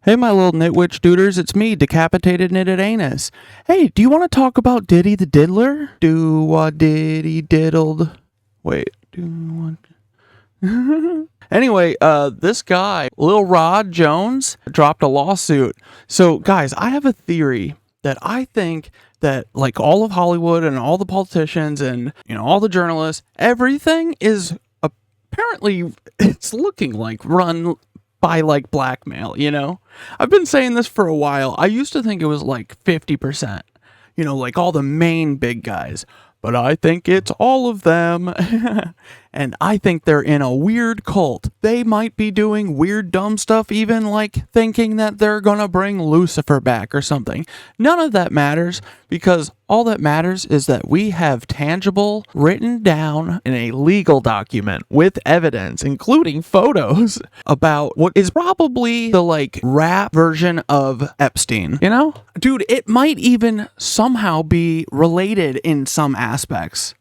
Hey, my little nitwitch duders, it's me, decapitated knitted anus. Hey, do you want to talk about Diddy the Diddler? Do what Diddy diddled? Wait, do what? Anyway, this guy, Lil Rod Jones, dropped a lawsuit. So, guys, I have a theory that I think that, like, all of Hollywood and all the politicians and, all the journalists, everything is apparently, it's looking like run by, like, blackmail, I've been saying this for a while. I used to think it was like 50%, like all the main big guys. But I think it's all of them. And I think they're in a weird cult. They might be doing weird, dumb stuff, even like thinking that they're gonna bring Lucifer back or something. None of that matters, because all that matters is that we have tangible, written down in a legal document with evidence, including photos, about what is probably the, like, rap version of Epstein, Dude, it might even somehow be related in some aspects.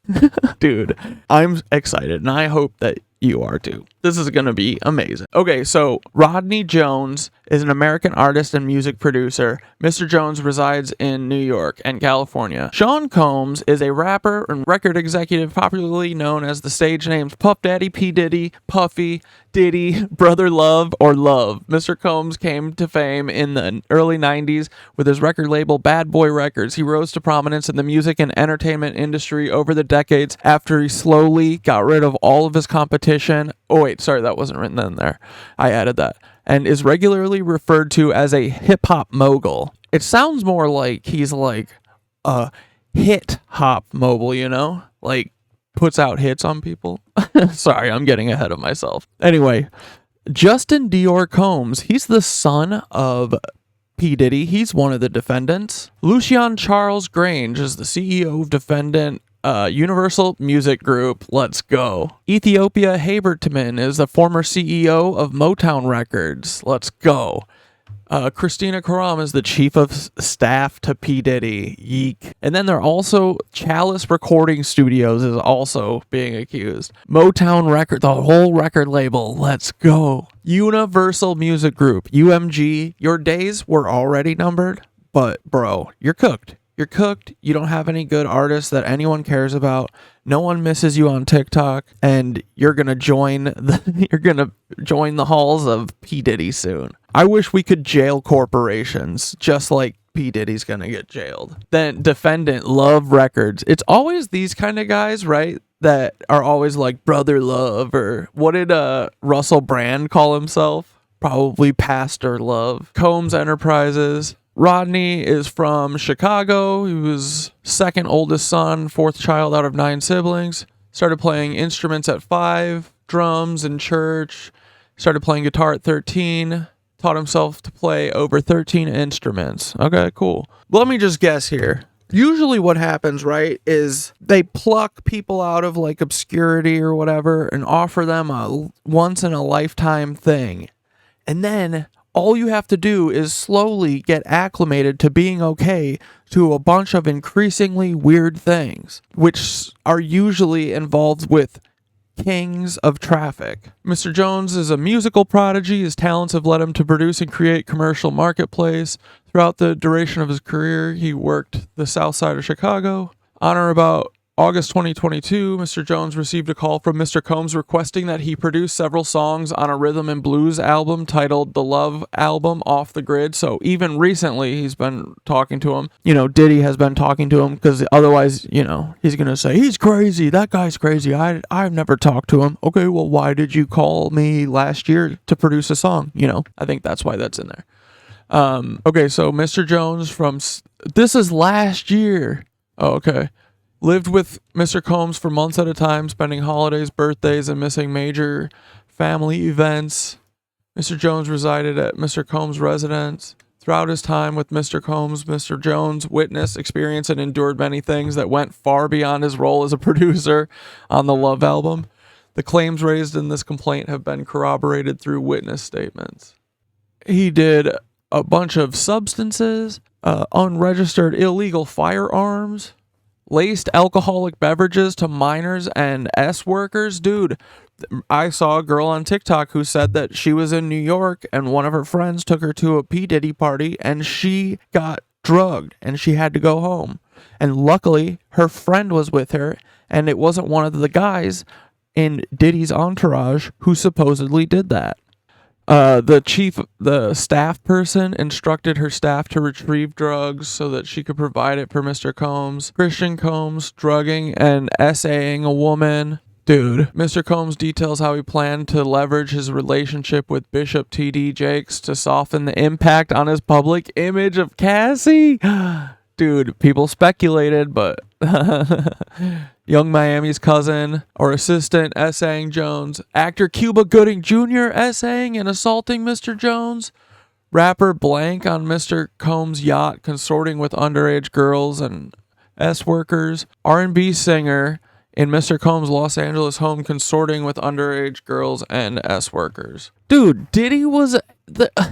Dude, I'm excited, and I hope that you are too. This is going to be amazing. Okay, so Rodney Jones is an American artist and music producer. Mr. Jones resides in New York and California. Sean Combs is a rapper and record executive popularly known as the stage names Puff Daddy, P. Diddy, Puffy, Diddy, Brother Love, or Love. Mr. Combs came to fame in the early 90s with his record label Bad Boy Records. He rose to prominence in the music and entertainment industry over the decades after he slowly got rid of all of his competition. Oh, wait, sorry, that wasn't written in there. I added that. And is regularly referred to as a hip-hop mogul. It sounds more like he's like a hit-hop mogul, Like, puts out hits on people. Sorry, I'm getting ahead of myself. Anyway, Justin Dior Combs, he's the son of P. Diddy. He's one of the defendants. Lucian Charles Grange is the CEO of defendant Universal Music Group. Let's go. Ethiopia Habertman is the former CEO of Motown Records. Let's go. Christina Karam is the chief of staff to P. Diddy. Yeek. And then they're also Chalice Recording Studios is also being accused. Motown Record, the whole record label. Let's go. Universal Music Group, UMG. Your days were already numbered, but bro, you're cooked. You're cooked. You don't have any good artists that anyone cares about. No one misses you on TikTok, and you're gonna join the halls of P. Diddy soon. I wish we could jail corporations, just like P. Diddy's gonna get jailed. Then defendant Love Records. It's always these kind of guys, right? That are always like Brother Love, or what did Russell Brand call himself? Probably Pastor Love. Combs Enterprises. Rodney is from Chicago. He was second oldest son, fourth child out of 9 siblings. Started playing instruments at 5, drums in church. Started playing guitar at 13. Taught himself to play over 13 instruments. Okay, cool. Let me just guess here. Usually what happens, right, is they pluck people out of, like, obscurity or whatever and offer them a once-in-a-lifetime thing. And then all you have to do is slowly get acclimated to being okay to a bunch of increasingly weird things, which are usually involved with kings of traffic. Mr. Jones is a musical prodigy. His talents have led him to produce and create commercial marketplace. Throughout the duration of his career, he worked the south side of Chicago. On or about August 2022, Mr. Jones received a call from Mr. Combs requesting that he produce several songs on a rhythm and blues album titled The Love Album Off the Grid. So even recently, he's been talking to him. Diddy has been talking to him, because otherwise, he's going to say, he's crazy. That guy's crazy. I've never talked to him. Okay, well, why did you call me last year to produce a song? I think that's why that's in there. Okay, so Mr. Jones this is last year. Oh, okay. Lived with Mr. Combs for months at a time, spending holidays, birthdays, and missing major family events. Mr. Jones resided at Mr. Combs' residence. Throughout his time with Mr. Combs, Mr. Jones witnessed, experienced, and endured many things that went far beyond his role as a producer on the Love album. The claims raised in this complaint have been corroborated through witness statements. He did a bunch of substances, unregistered illegal firearms, laced alcoholic beverages to minors and S workers. Dude, I saw a girl on TikTok who said that she was in New York and one of her friends took her to a P. Diddy party and she got drugged and she had to go home. And luckily, her friend was with her and it wasn't one of the guys in Diddy's entourage who supposedly did that. The staff person instructed her staff to retrieve drugs so that she could provide it for Mr. Combs. Christian Combs drugging and essaying a woman. Dude, Mr. Combs details how he planned to leverage his relationship with Bishop T.D. Jakes to soften the impact on his public image of Cassie. Dude, people speculated, but Young Miami's cousin or assistant essaying Jones. Actor Cuba Gooding Jr. essaying and assaulting Mr. Jones. Rapper Blank on Mr. Combs' yacht consorting with underage girls and S workers. R&B singer in Mr. Combs' Los Angeles home consorting with underage girls and S workers. Dude, Diddy was...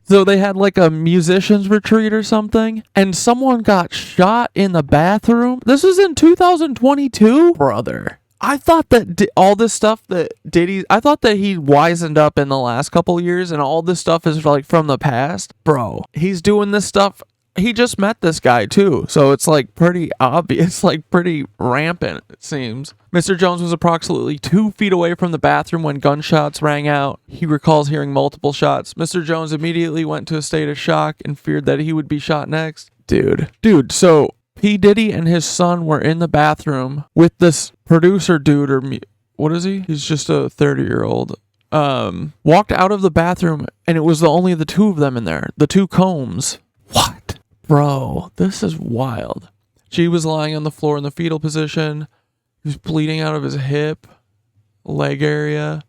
So they had like a musician's retreat or something, and someone got shot in the bathroom. This was in 2022? Brother. I thought that all this stuff that Diddy... I thought that he wisened up in the last couple years, and all this stuff is like from the past. Bro, he's doing this stuff... He just met this guy too, so it's like pretty obvious, like pretty rampant, it seems. Mr. Jones was approximately 2 feet away from the bathroom when gunshots rang out. He recalls hearing multiple shots. Mr. Jones immediately went to a state of shock and feared that he would be shot next. Dude, so P. Diddy and his son were in the bathroom with this producer dude, or what is he? He's just a 30-year-old. Walked out of the bathroom, and it was only the two of them in there. The two Combs. What? Bro, this is wild. She was lying on the floor in the fetal position. He was bleeding out of his hip, leg area.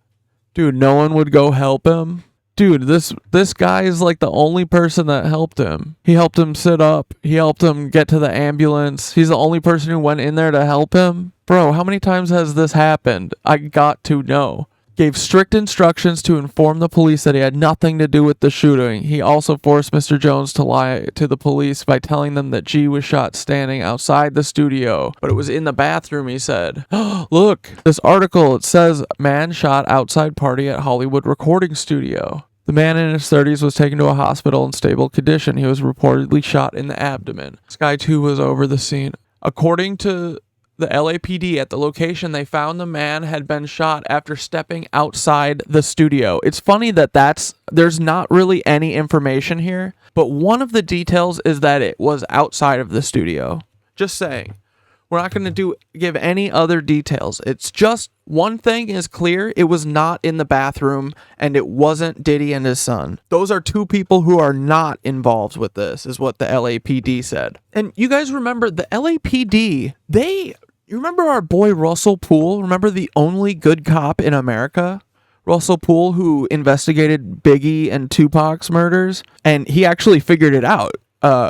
Dude, no one would go help him. Dude, this guy is like the only person that helped him. He helped him sit up. He helped him get to the ambulance. He's the only person who went in there to help him. Bro, how many times has this happened? I got to know. Gave strict instructions to inform the police that he had nothing to do with the shooting. He also forced Mr. Jones to lie to the police by telling them that G was shot standing outside the studio, but it was in the bathroom, he said. Look, this article, it says, man shot outside party at Hollywood recording studio. The man in his 30s was taken to a hospital in stable condition. He was reportedly shot in the abdomen. Sky 2 was over the scene. According to the LAPD at the location, they found the man had been shot after stepping outside the studio. It's funny that there's not really any information here, but one of the details is that it was outside of the studio. Just saying. We're not going to give any other details. It's just one thing is clear. It was not in the bathroom, and it wasn't Diddy and his son. Those are two people who are not involved with this, is what the LAPD said. And you guys remember the LAPD, you remember our boy Russell Poole? Remember the only good cop in America? Russell Poole, who investigated Biggie and Tupac's murders, and he actually figured it out.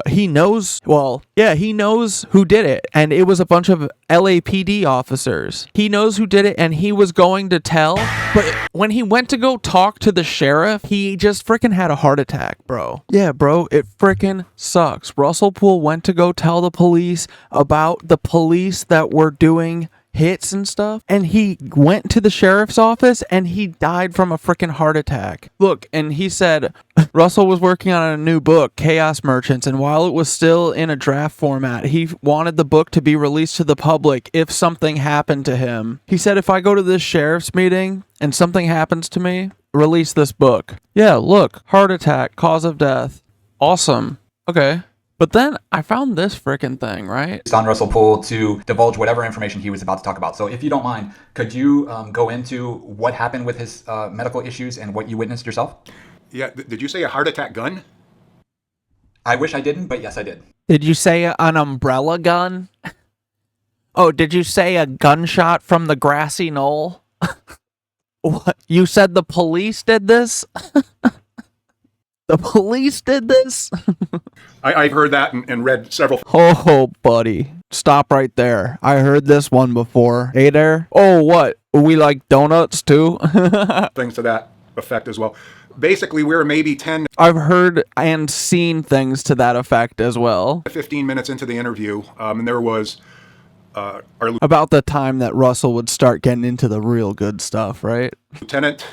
He knows who did it, and it was a bunch of LAPD officers. He knows who did it, and he was going to tell, but when he went to go talk to the sheriff, he just freaking had a heart attack, bro. Yeah, bro, it freaking sucks. Russell Poole went to go tell the police about the police that were doing hits and stuff, and he went to the sheriff's office and he died from a freaking heart attack. Look, and he said Russell was working on a new book, Chaos Merchants, and while it was still in a draft format, he wanted the book to be released to the public if something happened to him. He said, if I go to this sheriff's meeting and something happens to me, release this book. Yeah, look, heart attack, cause of death. Awesome. Okay. But then I found this freaking thing, right? It's on Russell Poole to divulge whatever information he was about to talk about. So if you don't mind, could you go into what happened with his medical issues and what you witnessed yourself? Yeah, did you say a heart attack gun? I wish I didn't, but yes, I did. Did you say an umbrella gun? Oh, did you say a gunshot from the grassy knoll? What? You said the police did this? The police did this? I've heard that and read several. Oh, buddy. Stop right there. I heard this one before. Hey there. Oh, what? We like donuts too? Things to that effect as well. Basically, we're maybe 10 I've heard and seen things to that effect as well. to 15 minutes into the interview, and there was our About the time that Russell would start getting into the real good stuff, right? lieutenant,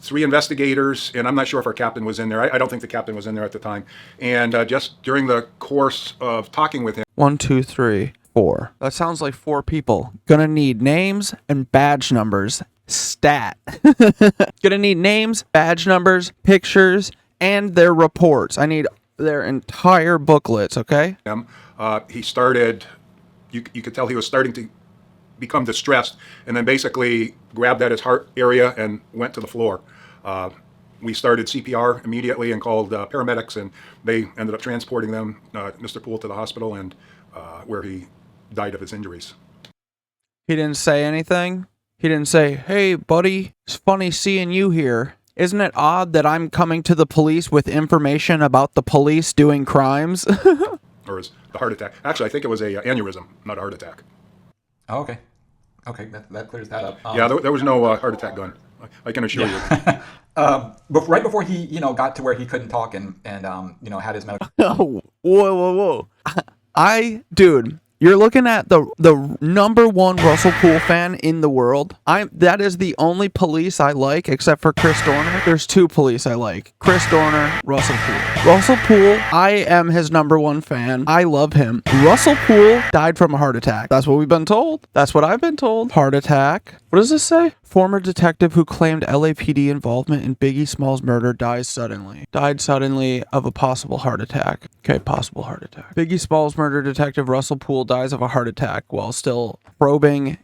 3 investigators, and I'm not sure if our captain was in there. I don't think the captain was in there at the time. And just during the course of talking with him, 1, 2, 3, 4. That sounds like 4 people. Gonna need names and badge numbers. Stat. Gonna need names, badge numbers, pictures, and their reports. I need their entire booklets, okay? he started, you could tell he was starting to become distressed, and then basically grabbed at his heart area and went to the floor. We started CPR immediately and called paramedics, and they ended up transporting them, Mr. Poole, to the hospital, and where he died of his injuries. He didn't say anything? He didn't say, hey, buddy, it's funny seeing you here. Isn't it odd that I'm coming to the police with information about the police doing crimes? Or is the heart attack. Actually, I think it was a aneurysm, not a heart attack. Oh, okay. Okay, that clears that up. Yeah, there was no heart attack done. I can assure you. But right before he, got to where he couldn't talk and had his medical. Oh, whoa. Dude, you're looking at the #1 Russell Poole fan in the world. That is the only police I like, except for Chris Dorner. There's 2 police I like: Chris Dorner, Russell Poole. Russell Poole, I am his #1 fan. I love him. Russell Poole died from a heart attack. That's what we've been told. That's what I've been told. Heart attack. What does this say? Former detective who claimed LAPD involvement in Biggie Smalls' murder dies suddenly. Died suddenly of a possible heart attack. Okay, possible heart attack. Biggie Smalls' murder detective Russell Poole dies of a heart attack while still probing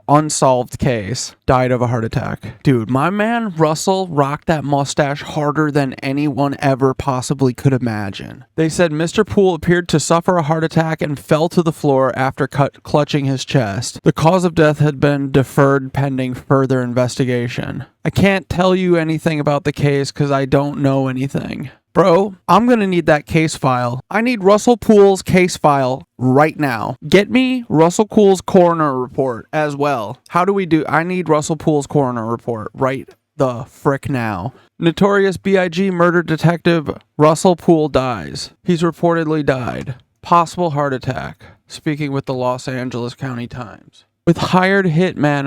unsolved case. Died of a heart attack. Dude, my man Russell rocked that mustache harder than anyone ever possibly could imagine. They said Mr. Poole appeared to suffer a heart attack and fell to the floor after clutching his chest. The cause of death had been deferred pending further investigation. I can't tell you anything about the case because I don't know anything. Bro, I'm gonna need that case file. I need Russell Poole's case file right now. Get me Russell Poole's coroner report as well. How do we do? I need Russell Poole's coroner report right the frick now. Notorious B.I.G. murder detective Russell Poole dies. He's reportedly died. Possible heart attack. Speaking with the Los Angeles County Times. With hired hitman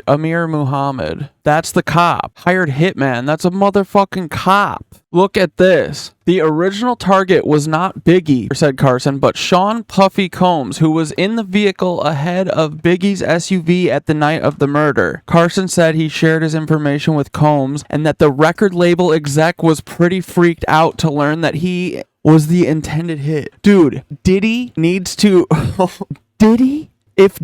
Amir Muhammad. That's the cop. Hired hitman. That's a motherfucking cop. Look at this. The original target was not Biggie, said Carson, but Sean Puffy Combs, who was in the vehicle ahead of Biggie's SUV at the night of the murder. Carson said he shared his information with Combs and that the record label exec was pretty freaked out to learn that he was the intended hit. Dude, Diddy needs to... Diddy? If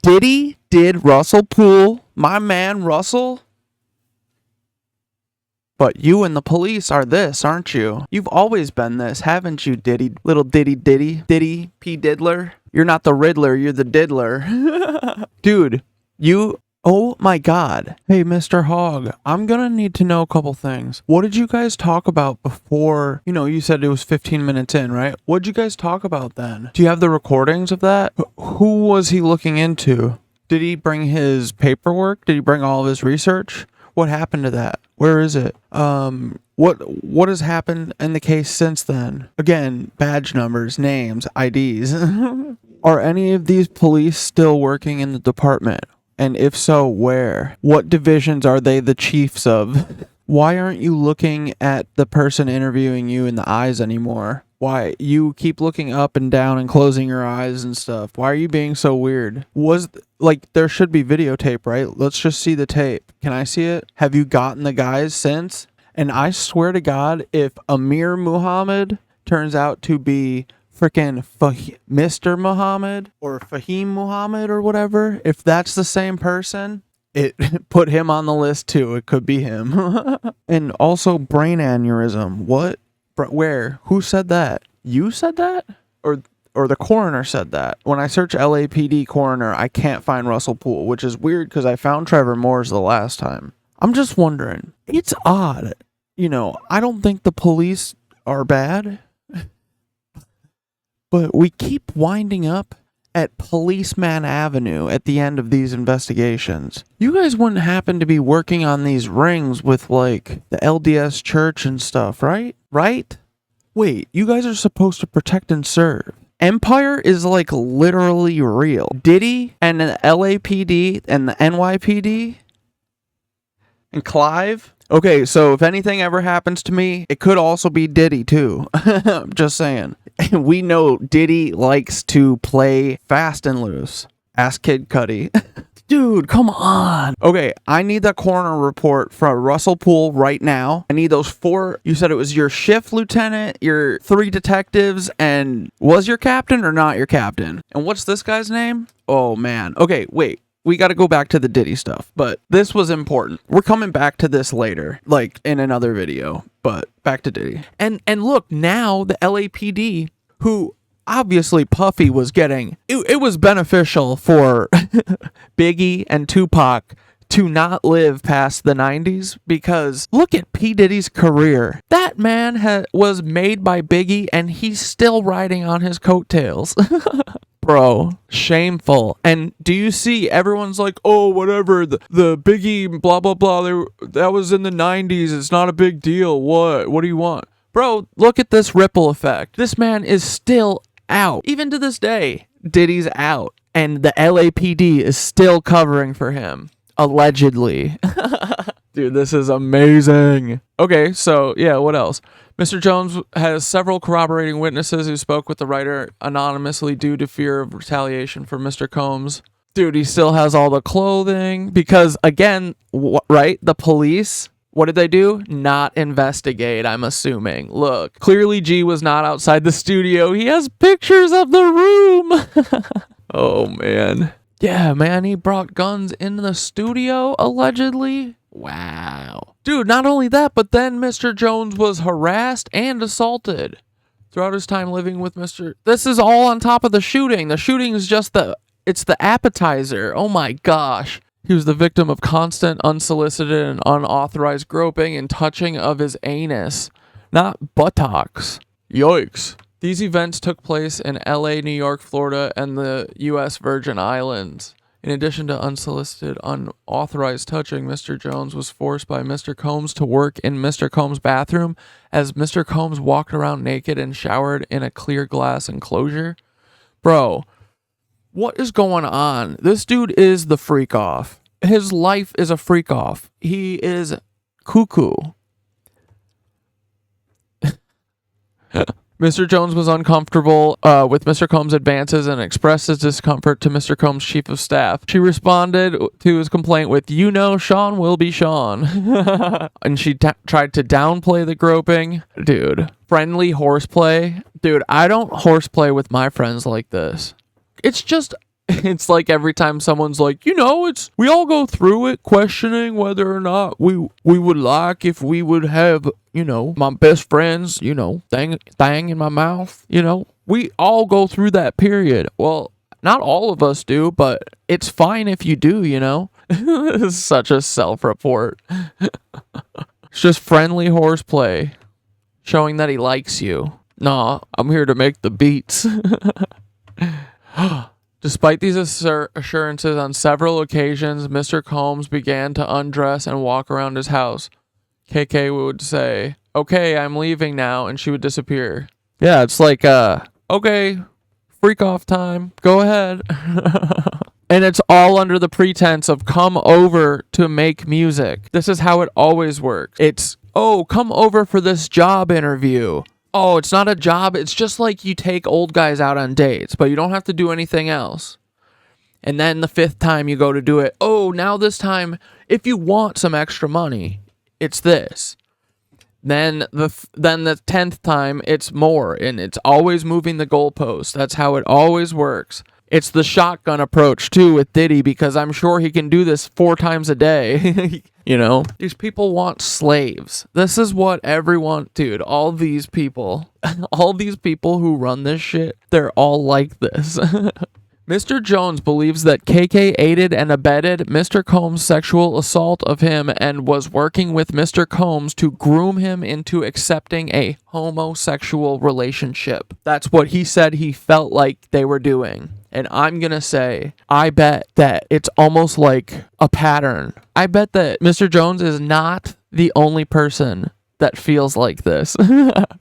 Diddy did Russell Poole, my man Russell. But you and the police are this, aren't you? You've always been this, haven't you, Diddy? Little Diddy P. Diddler? You're not the Riddler, you're the Diddler. Dude, you... Oh my god. Hey, Mr. Hogg, I'm gonna need to know a couple things. What did you guys talk about before? You said it was 15 minutes in, right? What did you guys talk about then? Do you have the recordings of that? Who was he looking into? Did he bring his paperwork? Did he bring all of his research? What happened to that? Where is it? What has happened in the case since then? Again, badge numbers, names, IDs. Are any of these police still working in the department? And if so, where? What divisions are they the chiefs of? Why aren't you looking at the person interviewing you in the eyes anymore? Why? You keep looking up and down and closing your eyes and stuff. Why are you being so weird? There should be videotape, right? Let's just see the tape. Can I see it? Have you gotten the guys since? And I swear to God, if Amir Muhammad turns out to be freaking Mr. Muhammad or Fahim Muhammad or whatever, if that's the same person, it put him on the list too. It could be him. And also brain aneurysm. What? Where? Who said that? You said that? Or the coroner said that? When I search LAPD coroner, I can't find Russell Poole, which is weird because I found Trevor Moore's the last time. I'm just wondering. It's odd. I don't think the police are bad. But we keep winding up at Policeman Avenue at the end of these investigations. You guys wouldn't happen to be working on these rings with, the LDS church and stuff, right? Right? Wait, you guys are supposed to protect and serve. empire is like literally real. Diddy and the LAPD and the NYPD and Clive. Okay, so if anything ever happens to me, it could also be Diddy too. I'm just saying. We know Diddy likes to play fast and loose. Ask Kid Cudi. Dude, come on. Okay, I need that coroner report from Russell Poole right now. I need those 4. You said it was your shift lieutenant, your 3 detectives, and was your captain or not your captain? And what's this guy's name? Oh, man. Okay, wait. We got to go back to the Diddy stuff, but this was important. We're coming back to this later, like in another video, but back to Diddy. And look, now the LAPD, who obviously Puffy was getting, it was beneficial for Biggie and Tupac to not live past the 90s, because look at P. Diddy's career. That man was made by Biggie and he's still riding on his coattails. Bro, shameful. And do you see everyone's like, oh, whatever, the Biggie, blah, blah, blah, that was in the 90s. It's not a big deal. What do you want? Bro, look at this ripple effect. This man is still out. Even to this day, Diddy's out. And the LAPD is still covering for him. Allegedly. Dude, this is amazing. Okay, so yeah, what else? Mr. Jones has several corroborating witnesses who spoke with the writer anonymously due to fear of retaliation for Mr. Combs. Dude, he still has all the clothing because, again, right? The police, what did they do? Not investigate, I'm assuming. Look, clearly G was not outside the studio. He has pictures of the room. Oh, man. Yeah, man, he brought guns into the studio, allegedly. Wow. Dude, not only that, but then Mr. Jones was harassed and assaulted throughout his time living with Mr. This is all on top of the shooting. The shooting is just it's the appetizer. Oh my gosh. He was the victim of constant, unsolicited, and unauthorized groping and touching of his anus, not buttocks. Yikes. These events took place in LA, New York, Florida, and the U.S. Virgin Islands. In addition to unsolicited, unauthorized touching, Mr. Jones was forced by Mr. Combs to work in Mr. Combs' bathroom as Mr. Combs walked around naked and showered in a clear glass enclosure. Bro, what is going on? This dude is the freak off. His life is a freak off. He is cuckoo. Mr. Jones was uncomfortable with Mr. Combs' advances and expressed his discomfort to Mr. Combs' chief of staff. She responded to his complaint with, "You know, Sean will be Sean." And she tried to downplay the groping. Dude, friendly horseplay. Dude, I don't horseplay with my friends like this. It's just... It's like every time someone's like, you know, we all go through it questioning whether or not we would like if we would have, you know, my best friends, you know, thing in my mouth, you know. We all go through that period. Well, not all of us do, but it's fine if you do, you know. It's such a self-report. It's just friendly horseplay, showing that he likes you. Nah, I'm here to make the beats. Despite these assurances, on several occasions, Mr. Combs began to undress and walk around his house. KK would say, "Okay, I'm leaving now," and she would disappear. Yeah, it's like, okay, freak off time, go ahead. And it's all under the pretense of come over to make music. This is how it always works. It's, oh, come over for this job interview. Oh, it's not a job. It's just like you take old guys out on dates, but you don't have to do anything else. And then the 5th time you go to do it, oh, now this time, if you want some extra money, it's this. Then the 10th time, it's more, and it's always moving the goalpost. That's how it always works. It's the shotgun approach, too, with Diddy, because I'm sure he can do this 4 times a day. You know? These people want slaves. This is what everyone... Dude, all these people who run this shit, they're all like this. Mr. Jones believes that KK aided and abetted Mr. Combs' sexual assault of him and was working with Mr. Combs to groom him into accepting a homosexual relationship. That's what he said he felt like they were doing. And I'm going to say, I bet that it's almost like a pattern. I bet that Mr. Jones is not the only person that feels like this.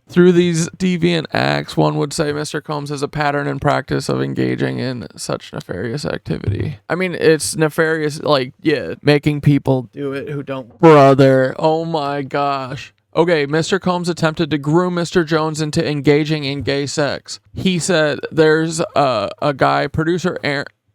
Through these deviant acts, one would say Mr. Combs has a pattern and practice of engaging in such nefarious activity. I mean, it's nefarious, like, yeah, making people do it who don't. Brother, oh my gosh. Okay, Mr. Combs attempted to groom Mr. Jones into engaging in gay sex. He said there's a guy, producer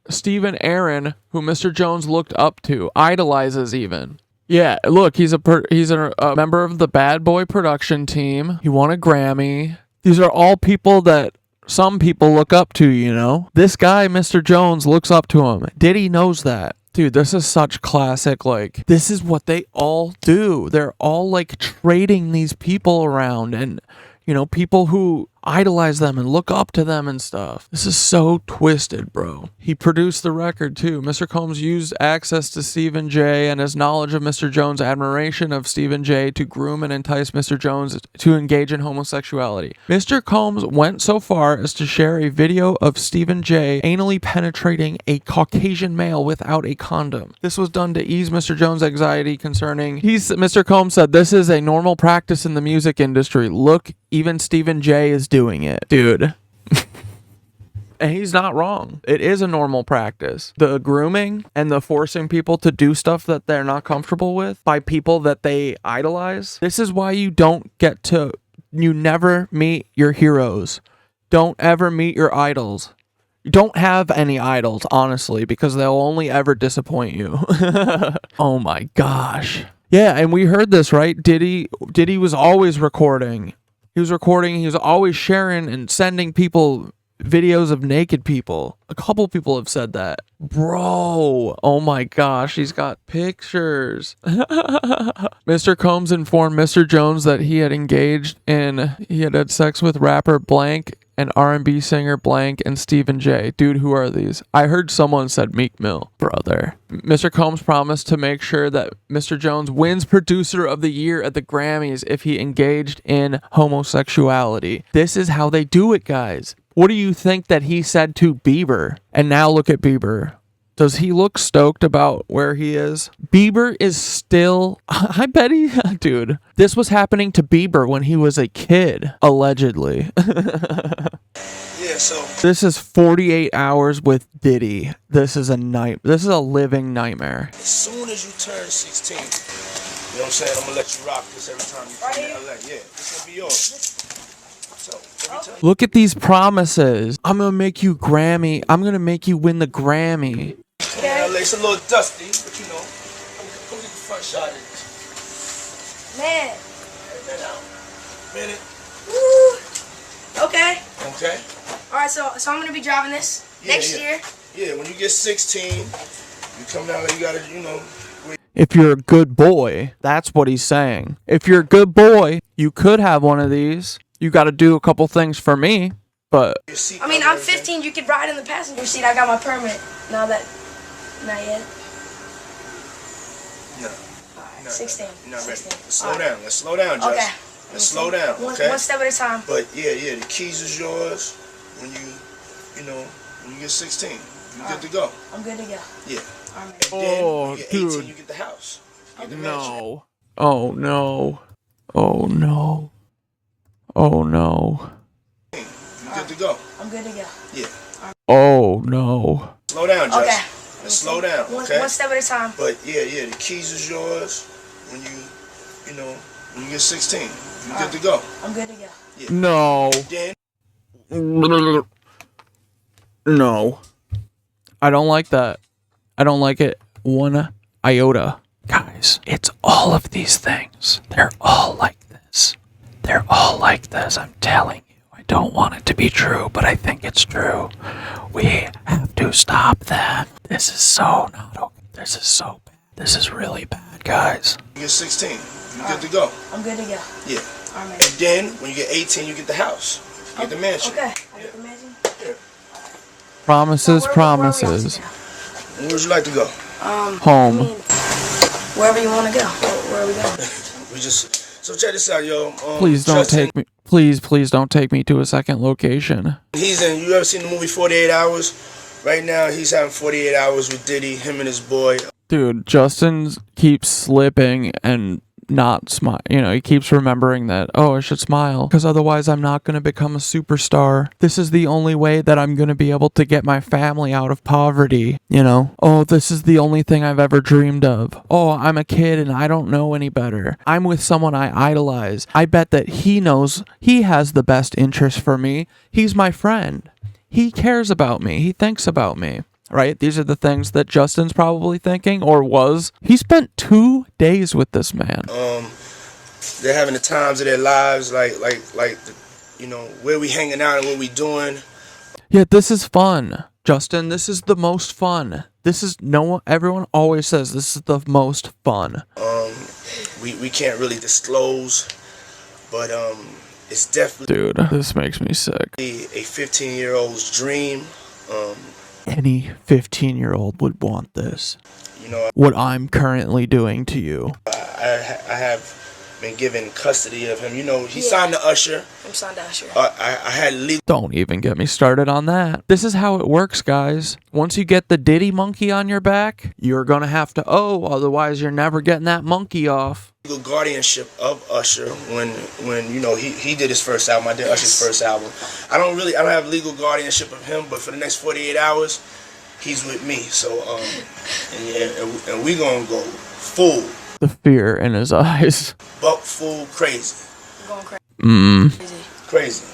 Stephen Aaron, who Mr. Jones looked up to, idolizes even. Yeah, look, he's a member of the Bad Boy production team. He won a Grammy. These are all people that some people look up to, you know? This guy, Mr. Jones, looks up to him. Diddy knows that. Dude, this is such classic, like, this is what they all do. They're all, like, trading these people around and, you know, people who idolize them and look up to them and stuff. This is so twisted, bro. He produced the record, too. Mr. Combs used access to Stephen J. and his knowledge of Mr. Jones' admiration of Stephen J. to groom and entice Mr. Jones to engage in homosexuality. Mr. Combs went so far as to share a video of Stephen J. anally penetrating a Caucasian male without a condom. This was done to ease Mr. Jones' anxiety concerning... Mr. Combs said, "This is a normal practice in the music industry. Look, even Stephen J. is doing it." Dude. And he's not wrong. It is a normal practice. The grooming and the forcing people to do stuff that they're not comfortable with by people that they idolize. This is why you never meet your heroes. Don't ever meet your idols. You don't have any idols, honestly, because they'll only ever disappoint you. Oh my gosh. Yeah, and we heard this, right? Diddy was always recording. He was always sharing and sending people videos of naked people. A couple people have said that. Bro, oh my gosh, he's got pictures. Mr. Combs informed Mr. Jones that he had had sex with rapper blank and R&B singer blank and Stephen J. Dude, who are these? I heard someone said Meek Mill. Brother. Mr. Combs promised to make sure that Mr. Jones wins Producer of the Year at the Grammys if he engaged in homosexuality. This is how they do it, guys. What do you think that he said to Bieber? And now look at Bieber. Does he look stoked about where he is? Bieber is still... I bet he... Dude, this was happening to Bieber when he was a kid, allegedly. Yeah, so... This is 48 hours with Diddy. This is a living nightmare. As soon as you turn 16, you know what I'm saying? I'm gonna let you rock this every time you come to LA. Yeah, this gonna be yours. So, every time... Look at these promises. I'm gonna make you Grammy. I'm gonna make you win the Grammy. Okay. LA, it's a little dusty, but you know, come get the front shot of this. Man. Minute. Woo. Okay. Okay. All right, so I'm gonna be driving this next year. Yeah, when you get 16, you come down there, you gotta, you know. If you're a good boy, that's what he's saying. If you're a good boy, you could have one of these. You got to do a couple things for me, but... I mean, I'm 15. You could ride in the passenger seat. I got my permit. Not yet. No. All right, 16. You're not ready. 16. Let's slow down. Let's slow down, Jess. Okay. Let's slow down, okay? One step at a time. But yeah, the keys is yours when you get 16. You good to go. I'm good to go. Yeah. All right. And then when you get 18, dude. you get the house. You get the No. Oh, no. Oh, no. Oh, no. You good to go. I'm good to go. Yeah. Oh, no. Slow down, Jess. Okay. Let's slow down, okay? One step at a time. But yeah, the keys is yours when you get 16. You good to go. I'm good to go. Yeah. No. Then No. I don't like that. I don't like it one iota. Guys, it's all of these things. They're all like this. They're all like this, I'm telling you. I don't want it to be true, but I think it's true. We have to stop that. This is so not okay. This is so bad. This is really bad, guys. you get 16. You good to go. I'm good to go. Yeah. All right. And then when you get 18, you get the house. You get the mansion. Okay. I get the mansion. Yeah. Promises, So where promises. Where would you like to go? Home. I mean, wherever you want to go. Where are we going? So check this out, yo. Please don't Justin, take me. Please don't take me to a second location. you ever seen the movie 48 Hours? Right now, he's having 48 hours with Diddy, him and his boy. Dude, Justin keeps slipping and not smile. You know, he keeps remembering that, oh, I should smile because otherwise I'm not going to become a superstar. This is the only way that I'm going to be able to get my family out of poverty. You know, oh, this is the only thing I've ever dreamed of. Oh, I'm a kid and I don't know any better. I'm with someone I idolize. I bet that he knows he has the best interest for me. He's my friend. He cares about me. He thinks about me. Right? These are the things that Justin's probably thinking, or was. He spent 2 days with this man. They're having the times of their lives, like, you know, where we hanging out and what we doing. Yeah, this is fun. Justin, this is the most fun. This is everyone always says this is the most fun. We can't really disclose, but it's definitely, dude, this makes me sick. A 15-year-old's dream. Any 15-year-old would want this. You know, what I'm currently doing to you. I have been given custody of him. You know, he signed to Usher. I'm signed to Usher. I had legal. Don't even get me started on that. This is how it works, guys. Once you get the Diddy monkey on your back, you're gonna have to owe, otherwise you're never getting that monkey off. Legal guardianship of Usher when you know he did his first album. I did Usher's first album. I don't have legal guardianship of him, but for the next 48 hours, he's with me. So and we gonna go full. The fear in his eyes. Buck full crazy. I'm going crazy. Crazy.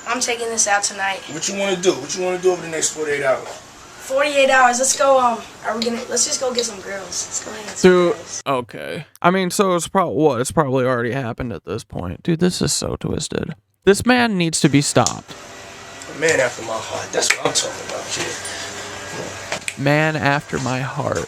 I'm taking this out tonight. What you want to do? What you want to do over the next 48 hours? 48 hours. Let's go. Let's just go get some girls. Let's go hang with some girls. Okay. I mean, so it's probably already happened at this point. Dude, this is so twisted. This man needs to be stopped. A man after my heart. That's what I'm talking about, kid. Man after my heart.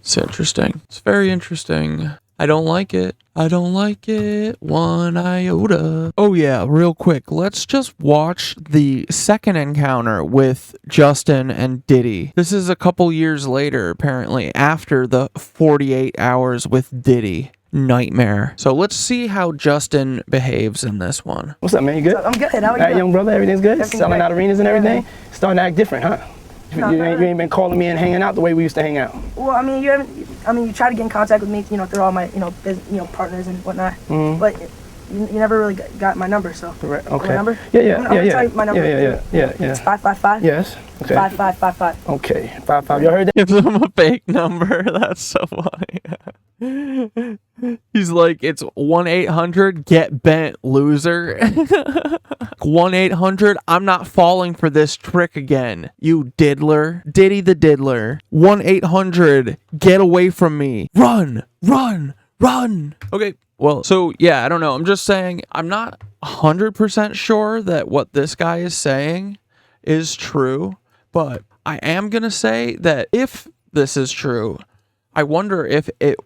It's interesting. It's very interesting. I don't like it. I don't like it one iota. Oh yeah, real quick. Let's just watch the second encounter with Justin and Diddy. This is a couple years later, apparently, after the 48 hours with Diddy. Nightmare. So let's see how Justin behaves in this one. What's up, man? You good? I'm good. How are you? All right, young brother, everything's good? Everything's Selling great. out arenas and everything? Starting to act different, huh? No, you ain't been calling me and hanging out the way we used to hang out. Well, I mean, you try to get in contact with me, you know, through all my, partners and whatnot. Mm-hmm. But you never really got my number, so. Right. Okay. My number? Yeah. I'm gonna tell you my number. Yeah. It's 555. Yes. Okay. 5555. Okay. 55. Y'all heard that? Gives him a fake number. That's so funny. He's like, it's 1-800 get bent, loser. 1-800 I'm not falling for this trick again, you diddler. Diddy the diddler. 1-800 get away from me. Run. Okay. Well, so yeah, I don't know. I'm just saying, I'm not 100% sure that what this guy is saying is true, but I am going to say that if this is true, I wonder if it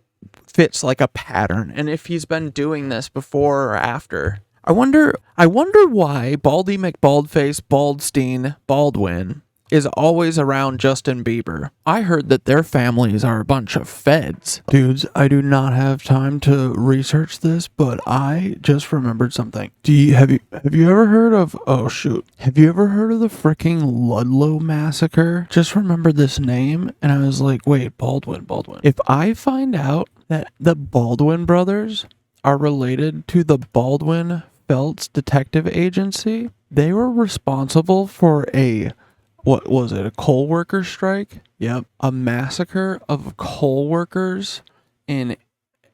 fits like a pattern and if he's been doing this before or after. I wonder why Baldy McBaldface Baldstein Baldwin is always around Justin Bieber. I heard that their families are a bunch of feds. Dudes, I do not have time to research this, but I just remembered something. Have you ever heard of, have you ever heard of the freaking Ludlow massacre? Just remembered this name and I was like, wait, Baldwin. If I find out that the Baldwin brothers are related to the Baldwin Felts Detective Agency, they were responsible for a coal worker strike? Yep. A massacre of coal workers in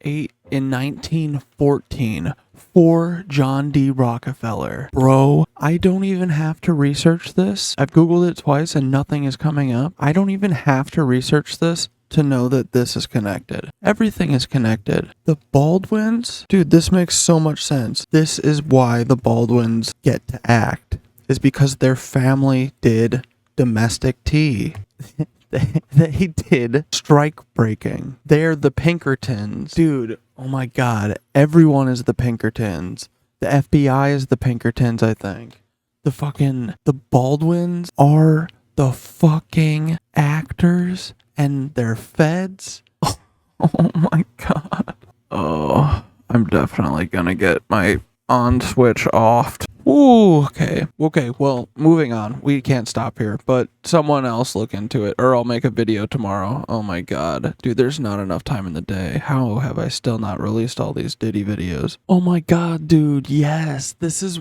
1914 for John D. Rockefeller. Bro, I don't even have to research this. I've Googled it twice and nothing is coming up. I don't even have to research this to know that this is connected. Everything is connected. The Baldwins? Dude, this makes so much sense. This is why the Baldwins get to act. Is because their family did domestic tea. They did strike breaking. They're the Pinkertons. Dude, oh my god. Everyone is the Pinkertons. The FBI is the Pinkertons, I think. The Baldwins are the fucking actors and they're feds. Oh my god. Oh, I'm definitely gonna get my on switch offed. Ooh, okay. Okay, well, moving on. We can't stop here, but someone else look into it, or I'll make a video tomorrow. Oh my god. Dude, there's not enough time in the day. How have I still not released all these Diddy videos? Oh my god, dude, yes. This is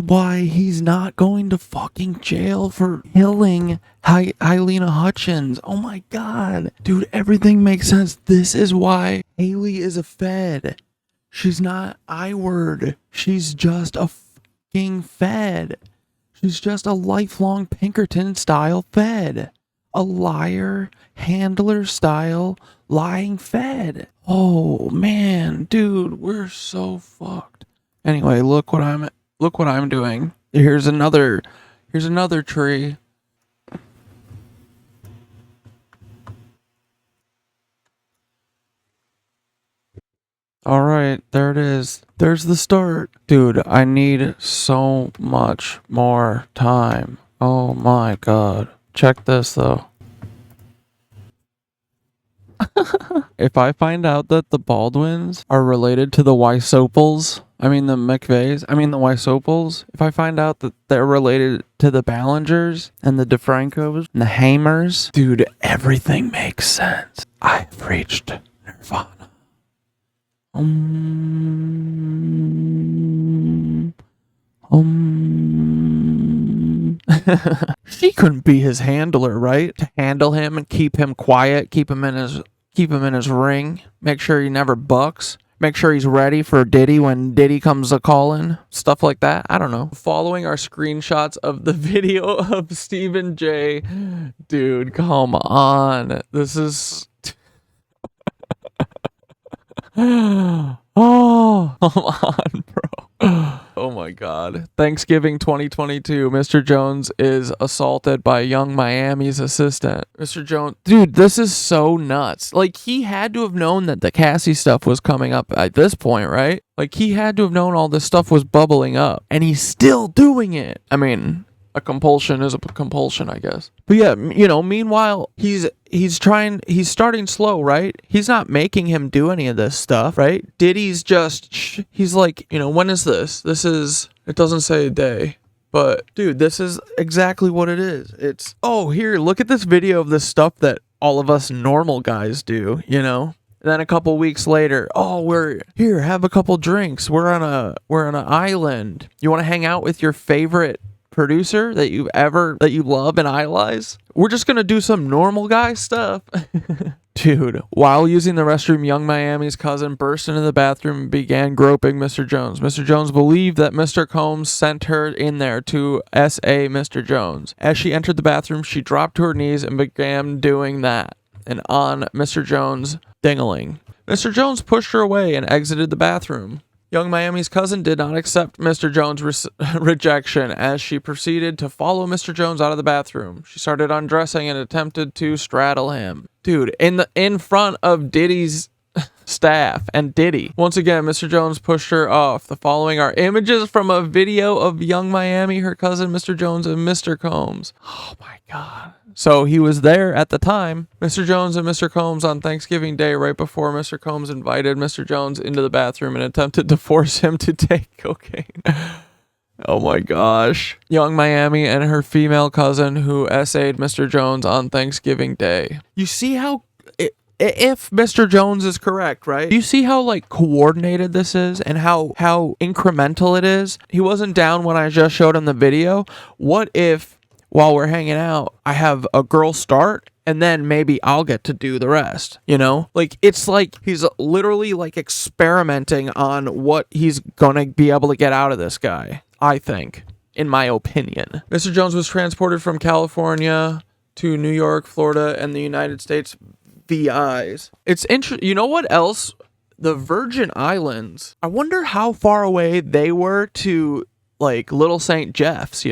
why he's not going to fucking jail for killing Hailena Hutchins. Oh my god. Dude, everything makes sense. This is why Haley is a Fed. She's not I-word. She's just a fucking Fed. She's just a lifelong Pinkerton-style Fed. A liar, handler-style, lying Fed. Oh, man. Dude, we're so fucked. Anyway, look what I'm doing. Here's another tree. All right, there it is. There's the start. Dude, I need so much more time. Oh my god. Check this though. If I find out that the Baldwins are related to the Wysopals, the McVeys, the Wysopals, if I find out that they're related to the Ballingers and the DeFrancos and the Hamers, dude, everything makes sense. I've reached Nirvana. She couldn't be his handler, right? To handle him and keep him quiet, keep him in his ring, make sure he never bucks, make sure he's ready for Diddy when Diddy comes a calling, stuff like that. I don't know. Following are screenshots of the video of Stephen J. Dude, come on. This is oh, come on, bro. Oh my god. Thanksgiving 2022. Mr. Jones is assaulted by Young Miami's assistant. Mr. Jones, dude, this is so nuts. Like, he had to have known that the Cassie stuff was coming up at this point, right? Like, he had to have known all this stuff was bubbling up, and he's still doing it. A compulsion is a compulsion, I guess. But yeah, meanwhile, he's starting slow, right? He's not making him do any of this stuff, right? Diddy's just, he's like, when is this? It doesn't say a day. But, dude, this is exactly what it is. It's, oh, here, look at this video of this stuff that all of us normal guys do, And then a couple weeks later, oh, we're here, have a couple drinks. We're on an island. You want to hang out with your favorite producer that you love and idolize? We're just gonna do some normal guy stuff. Dude, while using the restroom, Young Miami's cousin burst into the bathroom and began groping Mr. Jones. Mr. Jones believed that Mr. Combs sent her in there to S.A. Mr. Jones. As she entered the bathroom, she dropped to her knees and began doing that, and on Mr. Jones' dingling. Mr. Jones pushed her away and exited the bathroom. Young Miami's cousin did not accept Mr. Jones' rejection as she proceeded to follow Mr. Jones out of the bathroom. She started undressing and attempted to straddle him. Dude, in front of Diddy's staff and Diddy. Once again, Mr. Jones pushed her off. The following are images from a video of Young Miami, her cousin, Mr. Jones, and Mr. Combs. Oh my god. So he was there at the time. Mr. Jones and Mr. Combs on Thanksgiving Day, right before Mr. Combs invited Mr. Jones into the bathroom and attempted to force him to take cocaine. Oh my gosh. Young Miami and her female cousin who essayed Mr. Jones on Thanksgiving Day. You see how, if Mr. Jones is correct, right? Do you see how coordinated this is and how incremental it is? He wasn't down when I just showed him the video. What if, while we're hanging out, I have a girl start and then maybe I'll get to do the rest, It's like he's literally experimenting on what he's gonna be able to get out of this guy, I think, in my opinion. Mr. Jones was transported from California to New York, Florida, and the United States VIs. It's interesting. You know what else? The Virgin Islands. I wonder how far away they were to Little St. Jeff's,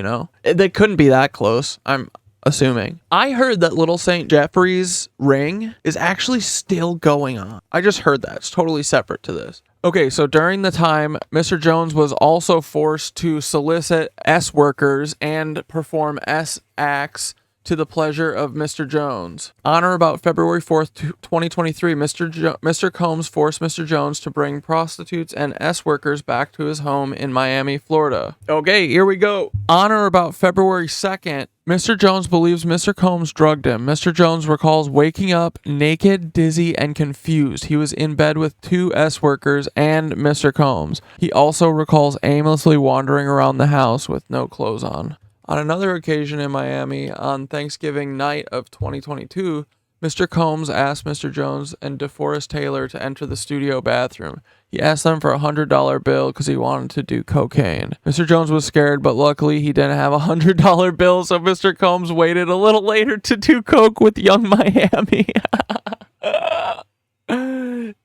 They couldn't be that close, I'm assuming. I heard that Little St. Jeffrey's ring is actually still going on. I just heard that. It's totally separate to this. Okay, so during the time, Mr. Jones was also forced to solicit S workers and perform S acts to the pleasure of Mr. Jones. On or about February 4th, 2023, Mr. Combs forced Mr. Jones to bring prostitutes and S-workers back to his home in Miami, Florida. Okay, here we go. On or about February 2nd, Mr. Jones believes Mr. Combs drugged him. Mr. Jones recalls waking up naked, dizzy, and confused. He was in bed with 2 S-workers and Mr. Combs. He also recalls aimlessly wandering around the house with no clothes on. On another occasion in Miami, on Thanksgiving night of 2022, Mr. Combs asked Mr. Jones and DeForest Taylor to enter the studio bathroom. He asked them for a $100 bill because he wanted to do cocaine. Mr. Jones was scared, but luckily he didn't have a $100 bill, so Mr. Combs waited a little later to do coke with Young Miami.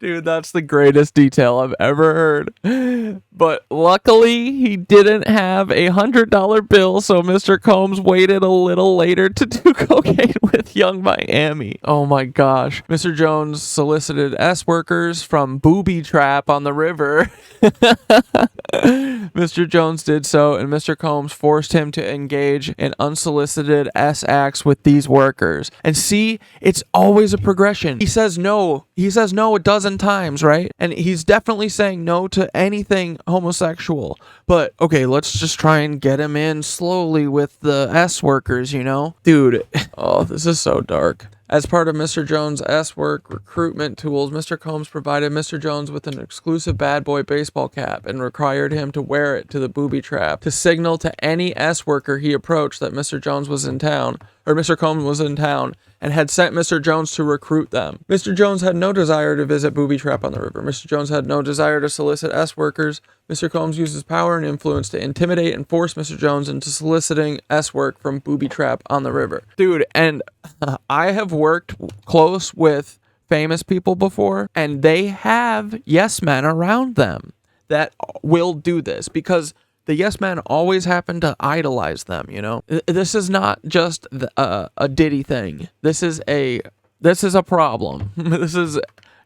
Dude, that's the greatest detail I've ever heard. But luckily, he didn't have a $100 bill, so Mr. Combs waited a little later to do cocaine with Young Miami. Oh my gosh. Mr. Jones solicited S-workers from Booby Trap on the river. Mr. Jones did so, and Mr. Combs forced him to engage in unsolicited S-acts with these workers. And see, it's always a progression. He says no. He says no a dozen times, right? And he's definitely saying no to anything homosexual. But, okay, let's just try and get him in slowly with the S-workers, you know? Dude, oh, this is so dark. As part of Mr. Jones' S-work recruitment tools, Mr. Combs provided Mr. Jones with an exclusive bad boy baseball cap and required him to wear it to the booby trap to signal to any S-worker he approached that Mr. Jones was in town, or Mr. Combs was in town, and had sent Mr. Jones to recruit them. Mr. Jones had no desire to visit booby trap on the river. Mr. Jones had no desire to solicit S-workers. Mr. Combs used his power and influence to intimidate and force Mr. Jones into soliciting S-work from booby trap on the river. Dude, and I have worked close with famous people before, and they have yes men around them that will do this because the yes men always happen to idolize them, you know? This is not just a Diddy thing. This is a problem. This is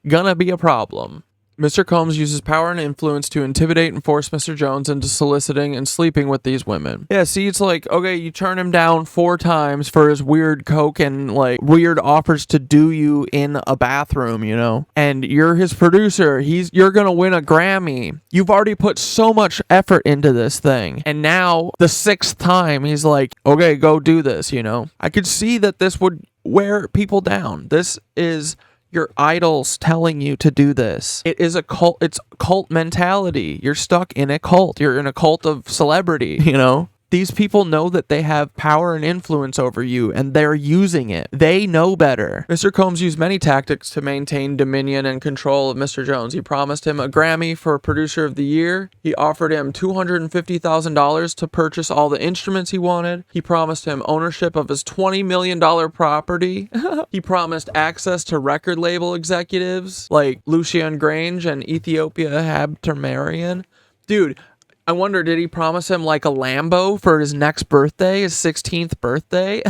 gonna be a problem. Mr. Combs uses power and influence to intimidate and force Mr. Jones into soliciting and sleeping with these women. Yeah, see, it's like, okay, you turn him down 4 times for his weird coke and, like, weird offers to do you in a bathroom, you know? And you're his producer. You're gonna win a Grammy. You've already put so much effort into this thing. And now, the 6th time, he's like, okay, go do this, you know? I could see that this would wear people down. This is your idols telling you to do this. It is a cult. It's cult mentality. You're stuck in a cult. You're in a cult of celebrity, you know? These people know that they have power and influence over you, and they're using it. They know better. Mr. Combs used many tactics to maintain dominion and control of Mr. Jones. He promised him a Grammy for Producer of the Year. He offered him $250,000 to purchase all the instruments he wanted. He promised him ownership of his $20 million property. He promised access to record label executives like Lucian Grange and Ethiopia Habtermarian. Dude, I wonder, did he promise him like a Lambo for his next birthday, his 16th birthday?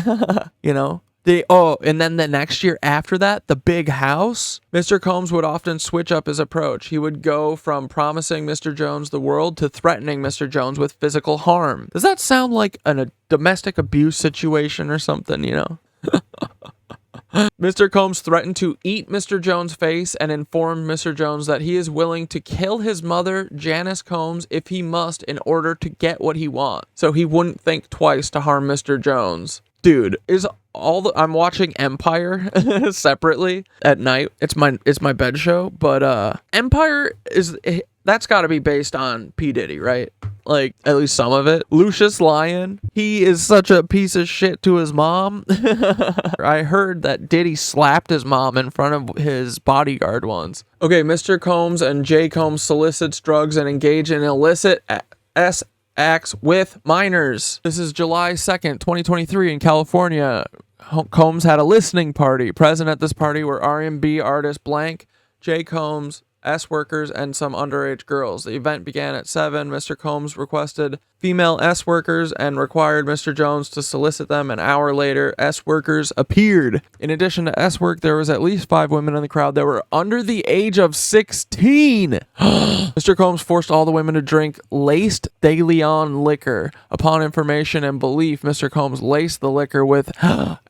You know? And then the next year after that, the big house? Mr. Combs would often switch up his approach. He would go from promising Mr. Jones the world to threatening Mr. Jones with physical harm. Does that sound like a domestic abuse situation or something, you know? Mr. Combs threatened to eat Mr. Jones' face and informed Mr. Jones that he is willing to kill his mother, Janice Combs, if he must in order to get what he wants. So he wouldn't think twice to harm Mr. Jones. Dude, I'm watching Empire separately at night. It's my bed show, but Empire that's got to be based on P. Diddy, right? Like, at least some of it. Lucius Lyon, he is such a piece of shit to his mom. I heard that Diddy slapped his mom in front of his bodyguard once. Okay, Mr. Combs and J. Combs solicits drugs and engage in illicit acts with minors. This is July 2nd, 2023 in California. Combs had a listening party. Present at this party were R&B artist blank, J. Combs, S workers and some underage girls. The event began at 7. Mr. Combs requested female S workers and required Mr. Jones to solicit them. An hour later, S workers appeared. In addition to S work, there was at least 5 women in the crowd that were under the age of 16. Mr. Combs forced all the women to drink laced De Leon liquor. Upon information and belief, Mr. Combs laced the liquor with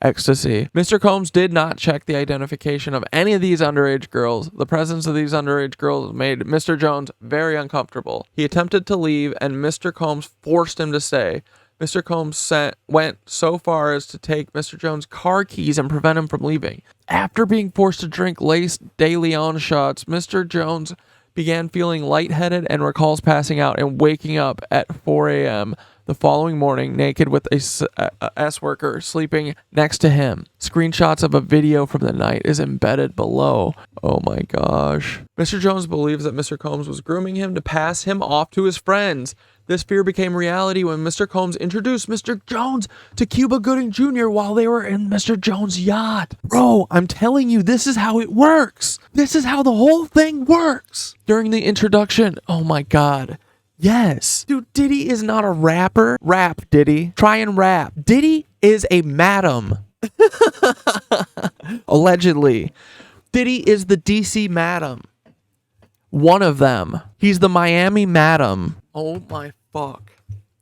ecstasy. Mr. Combs did not check the identification of any of these underage girls. The presence of these underage girls made Mr. Jones very uncomfortable. He attempted to leave, and Mr. Combs forced him to stay. Mr. Combs went so far as to take Mr. Jones' car keys and prevent him from leaving. After being forced to drink laced De Leon shots, Mr. Jones began feeling lightheaded and recalls passing out and waking up at 4 a.m. the following morning naked with a S worker sleeping next to him. Screenshots of a video from the night is embedded below. Oh my gosh. Mr. Jones believes that Mr. Combs was grooming him to pass him off to his friends. This fear became reality when Mr. Combs introduced Mr. Jones to Cuba Gooding Jr. while they were in Mr. Jones' yacht. Bro, I'm telling you, this is how it works. This is how the whole thing works. During the introduction, oh my God. Yes. Dude, Diddy is not a rapper. Rap, Diddy. Try and rap. Diddy is a madam. Allegedly. Diddy is the DC madam. One of them. He's the Miami madam. Oh my fuck.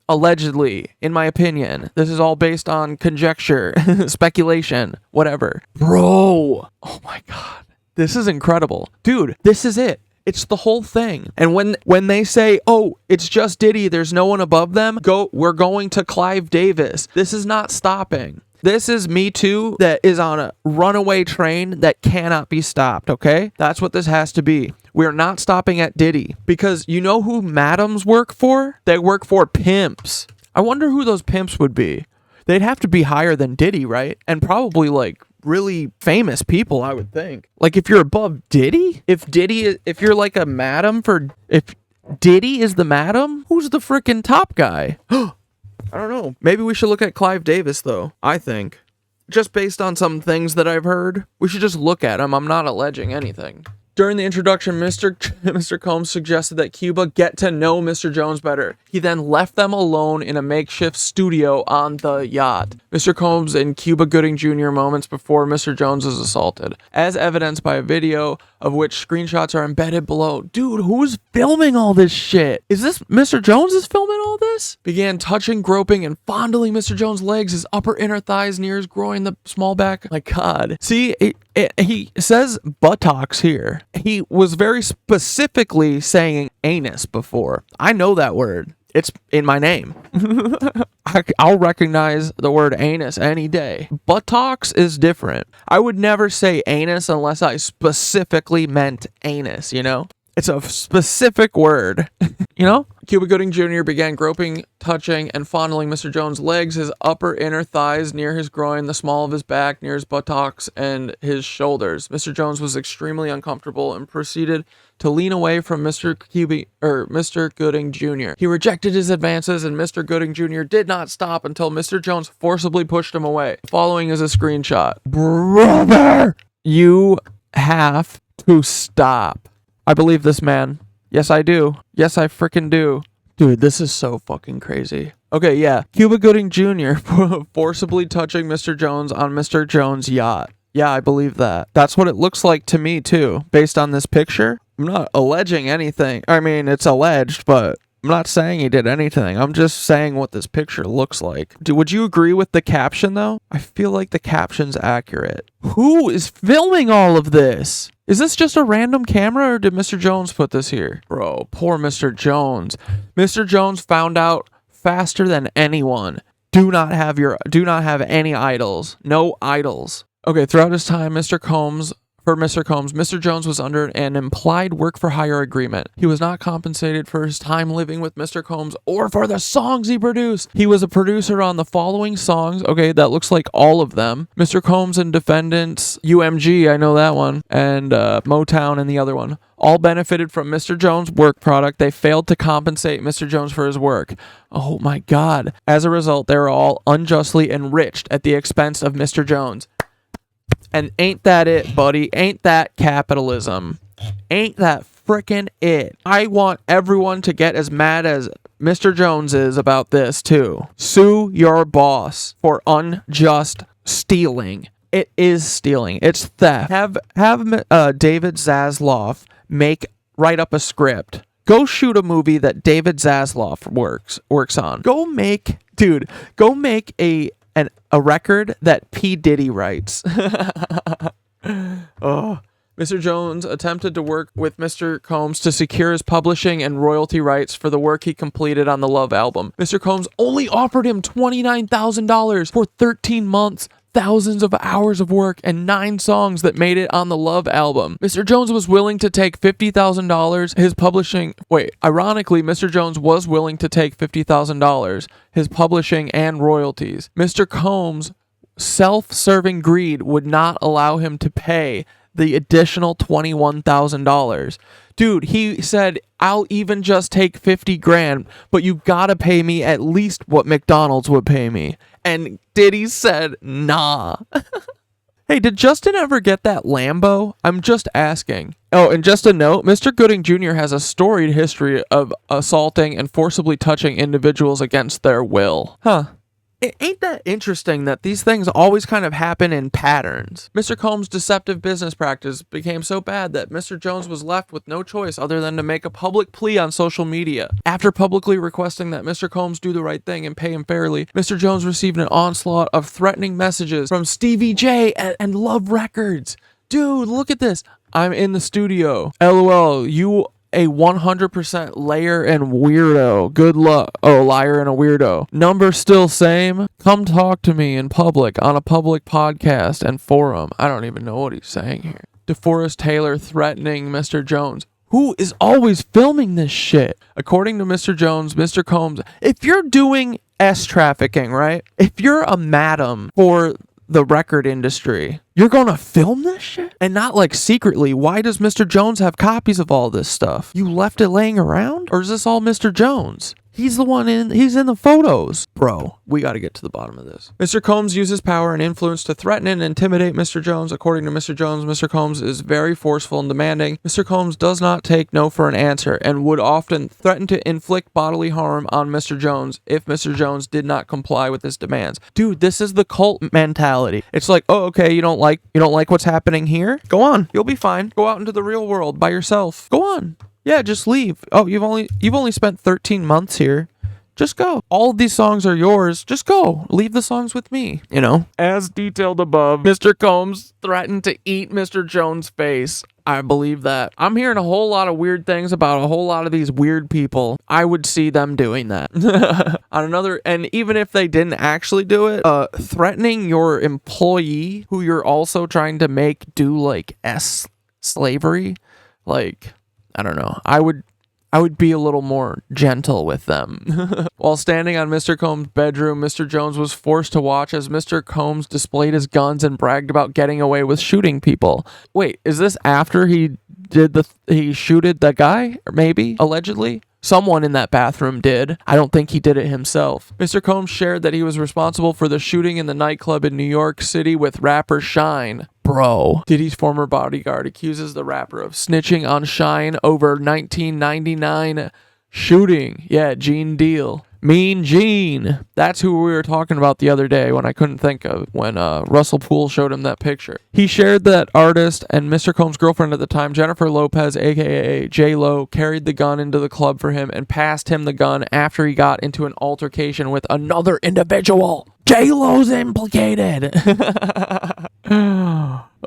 Allegedly, in my opinion. This is all based on conjecture, speculation, whatever. Bro. Oh my God. This is incredible. Dude, this is it. It's the whole thing. And when they say, oh, it's just Diddy, there's no one above them, we're going to Clive Davis. This is not stopping. This is Me Too that is on a runaway train that cannot be stopped, okay? That's what this has to be. We're not stopping at Diddy. Because you know who madams work for? They work for pimps. I wonder who those pimps would be. They'd have to be higher than Diddy, right? And probably like really famous people, I would think. Like if you're above Diddy? If you're like a madam if Diddy is the madam, who's the freaking top guy? I don't know. Maybe we should look at Clive Davis, though. I think. Just based on some things that I've heard, we should just look at him. I'm not alleging anything. During the introduction, Mr. Combs suggested that Cuba get to know Mr. Jones better. He then left them alone in a makeshift studio on the yacht. Mr. Combs and Cuba Gooding Jr. moments before Mr. Jones is assaulted, as evidenced by a video of which screenshots are embedded below. Dude, who's filming all this shit? Is this Mr. Jones is filming all this? Began touching, groping, and fondling Mr. Jones' legs, his upper inner thighs, near his groin, the small back. My God. See, he says buttocks here. He was very specifically saying anus before. I know that word. It's in my name. I'll recognize the word anus any day. Buttocks is different. I would never say anus unless I specifically meant anus, you know? It's a specific word, you know? Cuba Gooding Jr. began groping, touching, and fondling Mr. Jones' legs, his upper inner thighs, near his groin, the small of his back, near his buttocks, and his shoulders. Mr. Jones was extremely uncomfortable and proceeded to lean away from Mr. Gooding Jr. He rejected his advances, and Mr. Gooding Jr. did not stop until Mr. Jones forcibly pushed him away. Following is a screenshot. Brother! You have to stop. I believe this man. Yes, I do. Yes, I freaking do. Dude, this is so fucking crazy. Okay, yeah. Cuba Gooding Jr. forcibly touching Mr. Jones on Mr. Jones' yacht. Yeah, I believe that. That's what it looks like to me, too, based on this picture. I'm not alleging anything. I mean, it's alleged, but I'm not saying he did anything. I'm just saying what this picture looks like. Would you agree with the caption, though? I feel like the caption's accurate. Who is filming all of this? Is this just a random camera, or did Mr. Jones put this here? Bro, poor Mr. Jones. Mr. Jones found out faster than anyone. Do not have any idols. No idols. Okay, throughout his time, Mr. Combs, Mr. Jones was under an implied work-for-hire agreement. He was not compensated for his time living with Mr. Combs or for the songs he produced. He was a producer on the following songs. Okay, that looks like all of them. Mr. Combs and Defendants, UMG, I know that one, and Motown and the other one. All benefited from Mr. Jones' work product. They failed to compensate Mr. Jones for his work. Oh my God. As a result, they were all unjustly enriched at the expense of Mr. Jones. And ain't that it, buddy? Ain't that capitalism? Ain't that frickin' it. I want everyone to get as mad as Mr. Jones is about this too. Sue your boss for unjust stealing. It is stealing. It's theft. Have David Zasloff write up a script. Go shoot a movie that David Zasloff works on. Go make a record that P. Diddy writes. Oh. Mr. Jones attempted to work with Mr. Combs to secure his publishing and royalty rights for the work he completed on the Love album. Mr. Combs only offered him $29,000 for 13 months, thousands of hours of work, and 9 songs that made it on the Love album. Mr. Jones was willing to take $50,000. Ironically, Mr. Jones was willing to take $50,000, his publishing and royalties. Mr. Combs' self-serving greed would not allow him to pay the additional $21,000. Dude, he said, I'll even just take 50 grand, but you gotta pay me at least what McDonald's would pay me. And Diddy said, nah. Hey, did Justin ever get that Lambo? I'm just asking. Oh, and just a note, Mr. Gooding Jr. has a storied history of assaulting and forcibly touching individuals against their will. Huh. Ain't that interesting that these things always kind of happen in patterns? Mr. Combs' deceptive business practice became so bad that Mr. Jones was left with no choice other than to make a public plea on social media. After publicly requesting that Mr. Combs do the right thing and pay him fairly, Mr. Jones received an onslaught of threatening messages from Stevie J and Love Records. Dude, look at this. I'm in the studio. LOL, you a 100% liar and weirdo. Good luck. Oh, liar and a weirdo. Number still same? Come talk to me in public on a public podcast and forum. I don't even know what he's saying here. DeForest Taylor threatening Mr. Jones. Who is always filming this shit? According to Mr. Jones, Mr. Combs, if you're doing trafficking, right? If you're a madam for the record industry, you're gonna film this shit? And not like secretly. Why does Mr. Jones have copies of all this stuff? You left it laying around? Or is this all Mr. Jones? He's in the photos. Bro, we gotta get to the bottom of this. Mr. Combs uses power and influence to threaten and intimidate Mr. Jones. According to Mr. Jones, Mr. Combs is very forceful and demanding. Mr. Combs does not take no for an answer and would often threaten to inflict bodily harm on Mr. Jones if Mr. Jones did not comply with his demands. Dude, this is the cult mentality. It's like, oh, okay, you don't like what's happening here? Go on. You'll be fine. Go out into the real world by yourself. Go on. Yeah, just leave. Oh, you've only spent 13 months here. Just go. All of these songs are yours. Just go. Leave the songs with me. You know? As detailed above, Mr. Combs threatened to eat Mr. Jones' face. I believe that. I'm hearing a whole lot of weird things about a whole lot of these weird people. I would see them doing that. And even if they didn't actually do it, threatening your employee who you're also trying to make do like slavery, like, I don't know. I would be a little more gentle with them. While standing on Mr. Combs' bedroom, Mr. Jones was forced to watch as Mr. Combs displayed his guns and bragged about getting away with shooting people. Wait, is this after he shooted the guy? Or maybe? Allegedly? Someone in that bathroom did. I don't think he did it himself. Mr. Combs shared that he was responsible for the shooting in the nightclub in New York City with rapper Shine. Bro. Diddy's former bodyguard accuses the rapper of snitching on Shine over 1999 shooting. Yeah, Gene Deal. Mean Gene. That's who we were talking about the other day when I couldn't think of, when Russell Poole showed him that picture. He shared that artist and Mr. Combs' girlfriend at the time, Jennifer Lopez, aka J-Lo, carried the gun into the club for him and passed him the gun after he got into an altercation with another individual. J-Lo's implicated.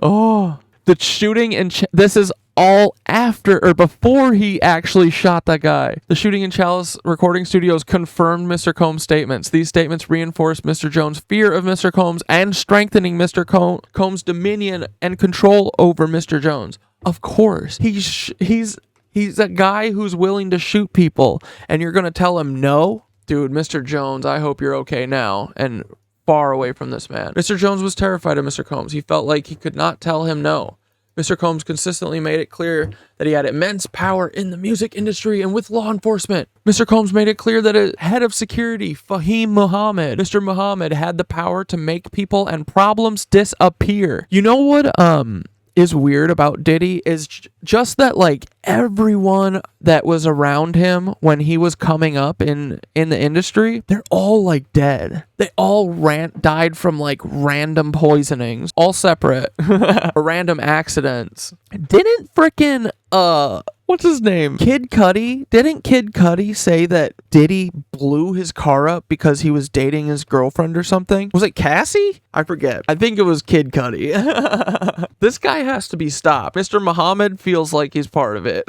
Oh, the shooting and this is all after or before he actually shot that guy. The shooting in Chalice Recording Studios confirmed Mr. Combs' statements. These statements reinforced Mr. Jones' fear of Mr. Combs and strengthening Mr. Combs' dominion and control over Mr. Jones. Of course, he's a guy who's willing to shoot people, and you're gonna tell him no? Dude, Mr. Jones, I hope you're okay now and far away from this man. Mr. Jones was terrified of Mr. Combs. He felt like he could not tell him no. Mr. Combs consistently made it clear that he had immense power in the music industry and with law enforcement. Mr. Combs made it clear that a head of security, Fahim Muhammad, Mr. Muhammad, had the power to make people and problems disappear. You know what is weird about Diddy is just that, like, everyone that was around him when he was coming up in the industry, they're all like dead. They all died from like random poisonings, all separate, or random accidents. Didn't frickin' what's his name? Kid Cudi? Didn't Kid Cudi say that Diddy blew his car up because he was dating his girlfriend or something? Was it Cassie? I forget. I think it was Kid Cudi. This guy has to be stopped. Mr. Muhammad feels like he's part of it.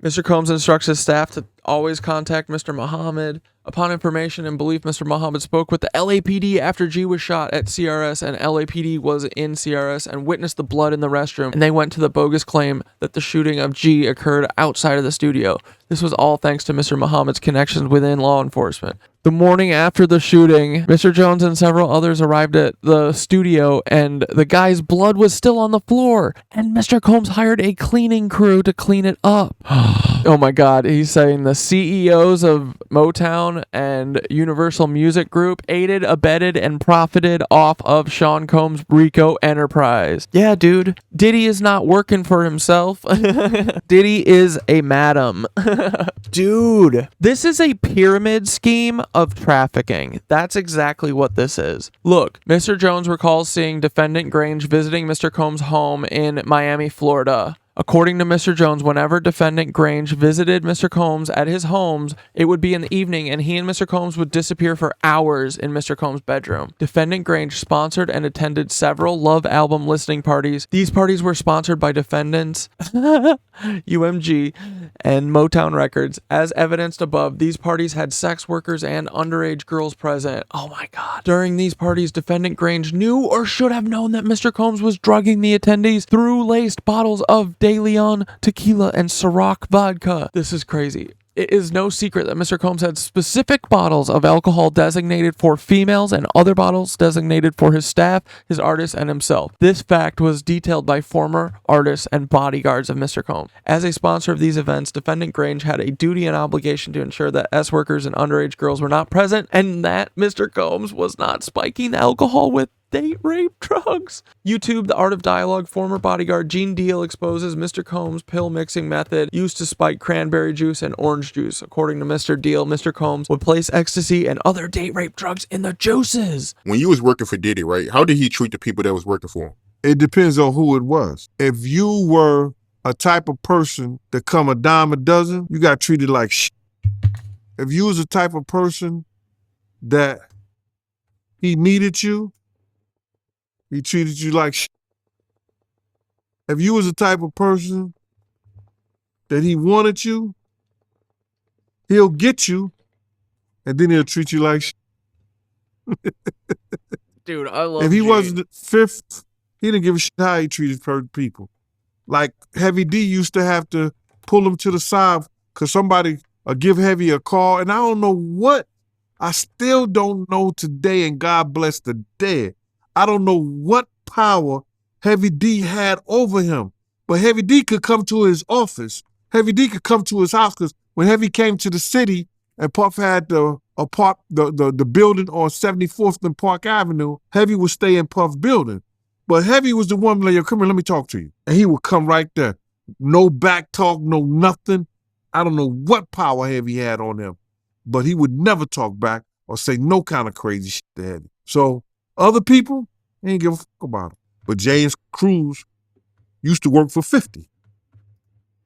Mr. Combs instructs his staff to always contact Mr. Muhammad. Upon information and belief, Mr. Muhammad spoke with the LAPD after G was shot at CRS, and LAPD was in CRS and witnessed the blood in the restroom, and they went to the bogus claim that the shooting of G occurred outside of the studio. This was all thanks to Mr. Muhammad's connections within law enforcement. The morning after the shooting, Mr. Jones and several others arrived at the studio, and the guy's blood was still on the floor, and Mr. Combs hired a cleaning crew to clean it up. Oh my God, he's saying the CEOs of Motown and Universal Music Group aided, abetted, and profited off of Sean Combs' RICO enterprise. Yeah, dude, Diddy is not working for himself. Diddy is a madam. Dude, this is a pyramid scheme of trafficking. That's exactly what this is. Look, Mr. Jones recalls seeing Defendant Grange visiting Mr. Combs' home in Miami, Florida. According to Mr. Jones, whenever Defendant Grange visited Mr. Combs at his homes, it would be in the evening, and he and Mr. Combs would disappear for hours in Mr. Combs' bedroom. Defendant Grange sponsored and attended several Love album listening parties. These parties were sponsored by defendants, UMG, and Motown Records. As evidenced above, these parties had sex workers and underage girls present. Oh my God. During these parties, Defendant Grange knew or should have known that Mr. Combs was drugging the attendees through laced bottles of De Leon tequila and Ciroc vodka. This is crazy. It is no secret that Mr. Combs had specific bottles of alcohol designated for females and other bottles designated for his staff, his artists, and himself. This fact was detailed by former artists and bodyguards of Mr. Combs. As a sponsor of these events, Defendant Grange had a duty and obligation to ensure that S-workers and underage girls were not present and that Mr. Combs was not spiking the alcohol with date rape drugs. YouTube, The Art of Dialogue, former bodyguard Gene Deal exposes Mr. Combs' pill mixing method used to spike cranberry juice and orange juice. According to Mr. Deal, Mr. Combs would place ecstasy and other date rape drugs in the juices. When you was working for Diddy, right, how did he treat the people that was working for him? It depends on who it was. If you were a type of person that come a dime a dozen, you got treated like shit. If you was a type of person that he needed you, he treated you like shit. If you was the type of person that he wanted you, he'll get you, and then he'll treat you like shit. Dude, I love If he Gene. wasn't the fifth, he didn't give a shit how he treated people. Like Heavy D used to have to pull him to the side because somebody give Heavy a call, and I don't know what, I still don't know today, and God bless the dead. I don't know what power Heavy D had over him, but Heavy D could come to his office. Heavy D could come to his house because when Heavy came to the city and Puff had the building on 74th and Park Avenue, Heavy would stay in Puff's building. But Heavy was the one like, come here, let me talk to you. And he would come right there. No back talk, no nothing. I don't know what power Heavy had on him, but he would never talk back or say no kind of crazy shit to Heavy. So other people, they ain't give a fuck about him. But James Cruz used to work for 50.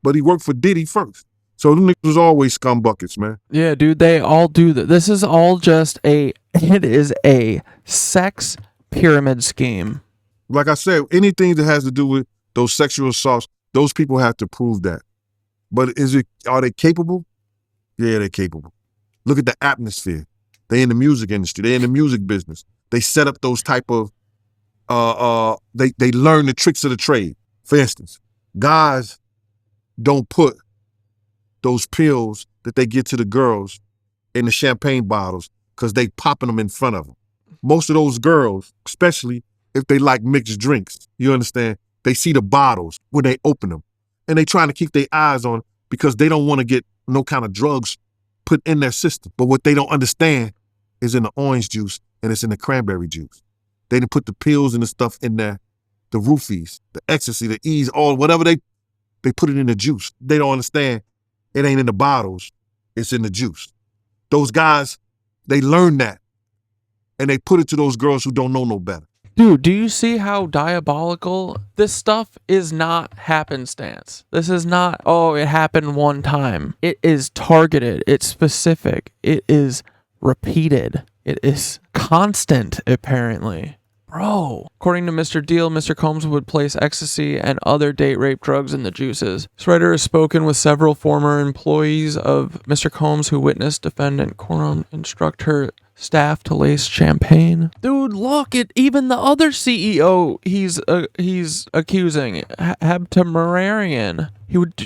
But he worked for Diddy first. So them niggas was always scumbuckets, man. Yeah, dude, they all do that. This is all just it is a sex pyramid scheme. Like I said, anything that has to do with those sexual assaults, those people have to prove that. But are they capable? Yeah, they're capable. Look at the atmosphere. They in the music industry. They in the music business. They set up those type of, they learn the tricks of the trade. For instance, guys don't put those pills that they get to the girls in the champagne bottles because they popping them in front of them. Most of those girls, especially if they like mixed drinks, you understand, they see the bottles when they open them and they trying to keep their eyes on because they don't want to get no kind of drugs put in their system. But what they don't understand is in the orange juice and it's in the cranberry juice. They didn't put the pills and the stuff in there the roofies, the ecstasy, the E's, all whatever they put it in the juice. They don't understand it ain't in the bottles, it's in the juice. Those guys, they learn that and they put it to those girls who don't know no better. Dude, do you see how diabolical this stuff is? Not happenstance. This is not, oh, it happened one time. It is targeted. It's specific. It is repeated. It is constant, apparently. Bro. According to Mr. Deal, Mr. Combs would place ecstasy and other date rape drugs in the juices. This writer has spoken with several former employees of Mr. Combs who witnessed defendant Coram instruct her staff to lace champagne. Dude, look at even the other CEO he's accusing, Hebtemerarian.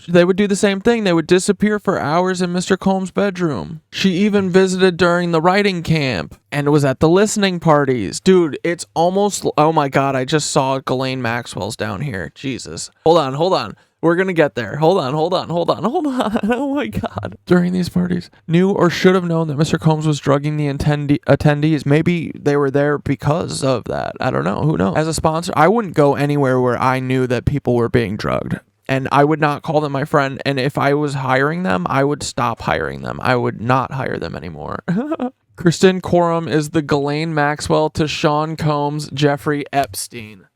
They would do the same thing. They would disappear for hours in Mr. Combs' bedroom. She even visited during the writing camp and was at the listening parties. Dude, it's almost, oh my God, I just saw Ghislaine Maxwell's down here. Jesus. Hold on. We're going to get there. Hold on. Oh my God. During these parties, knew or should have known that Mr. Combs was drugging the attendees. Maybe they were there because of that. I don't know. Who knows? As a sponsor, I wouldn't go anywhere where I knew that people were being drugged. And I would not call them my friend. And if I was hiring them, I would stop hiring them. I would not hire them anymore. Kristen Coram is the Ghislaine Maxwell to Sean Combs' Jeffrey Epstein.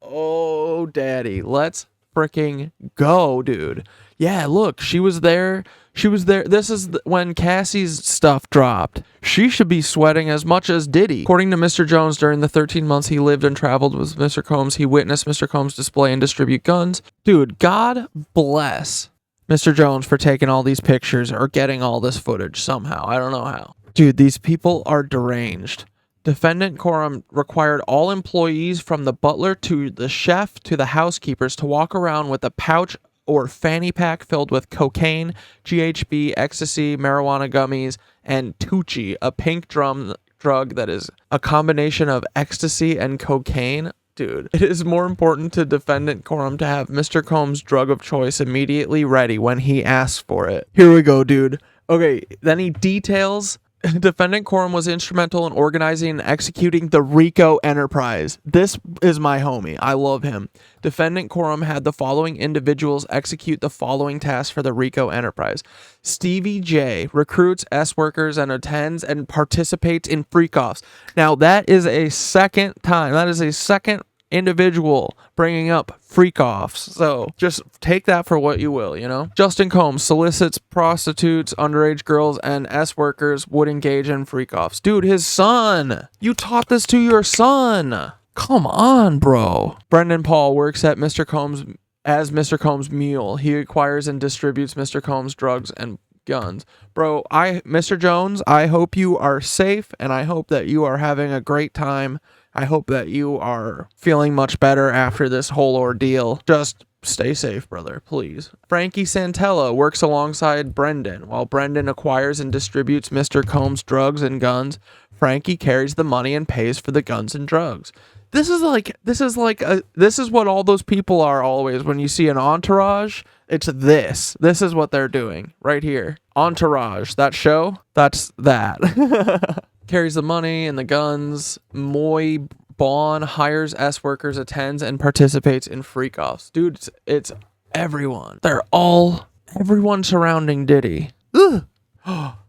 Oh, daddy. Let's freaking go, dude. Yeah, look, she was there. This is when Cassie's stuff dropped. She should be sweating as much as Diddy. According to Mr. Jones, during the 13 months he lived and traveled with Mr. Combs, he witnessed Mr. Combs display and distribute guns. Dude, God bless Mr. Jones for taking all these pictures or getting all this footage somehow. I don't know how. Dude, these people are deranged. Defendant Coram required all employees from the butler to the chef to the housekeepers to walk around with a pouch or fanny pack filled with cocaine, GHB, ecstasy, marijuana gummies, and Tucci, a pink drug that is a combination of ecstasy and cocaine. Dude, it is more important to Defendant Coram to have Mr. Combs' drug of choice immediately ready when he asks for it. Here we go, dude. Okay, then he details Defendant Coram was instrumental in organizing and executing the RICO enterprise. This is my homie. I love him. Defendant Coram had the following individuals execute the following tasks for the RICO enterprise. Stevie J recruits S-workers and attends and participates in freak-offs. Now, that is a second time. That is a second individual bringing up freak-offs. So just take that for what you will, you know? Justin Combs solicits prostitutes, underage girls, and S-workers would engage in freak-offs. Dude, his son! You taught this to your son! Come on, bro. Brendan Paul works at Mr. Combs as Mr. Combs' mule. He acquires and distributes Mr. Combs' drugs and guns. Bro, Mr. Jones, I hope you are safe, and I hope that you are having a great time. I hope that you are feeling much better after this whole ordeal. Just stay safe, brother, please. Frankie Santella works alongside Brendan. While Brendan acquires and distributes Mr. Combs' drugs and guns, Frankie carries the money and pays for the guns and drugs. This is what all those people are always. When you see an Entourage, it's this. This is what they're doing right here. Entourage, that show, that's that. Carries the money and the guns. Moy Bawn hires S-workers, attends, and participates in freak-offs. Dude, it's everyone. Everyone surrounding Diddy. Ugh.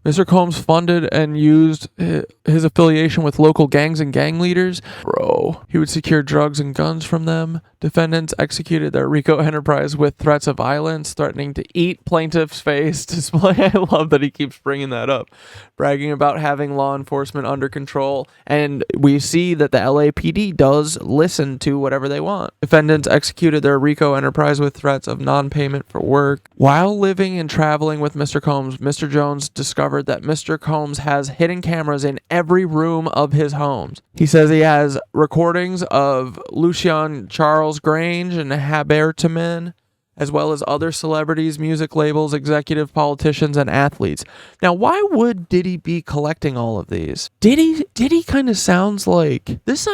Mr. Combs funded and used his affiliation with local gangs and gang leaders. Bro, he would secure drugs and guns from them. Defendants executed their RICO enterprise with threats of violence, threatening to eat plaintiff's face. Display. I love that he keeps bringing that up. Bragging about having law enforcement under control. And we see that the LAPD does listen to whatever they want. Defendants executed their RICO enterprise with threats of non-payment for work. While living and traveling with Mr. Combs, Mr. Jones discovered that Mr. Combs has hidden cameras in every room of his homes. He says he has recordings of Lucian Charles Grange and Haberteman, as well as other celebrities, music labels, executive politicians, and athletes. Now, why would Diddy be collecting all of these? Diddy kind of sounds like this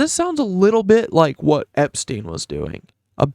sounds a little bit like what Epstein was doing. A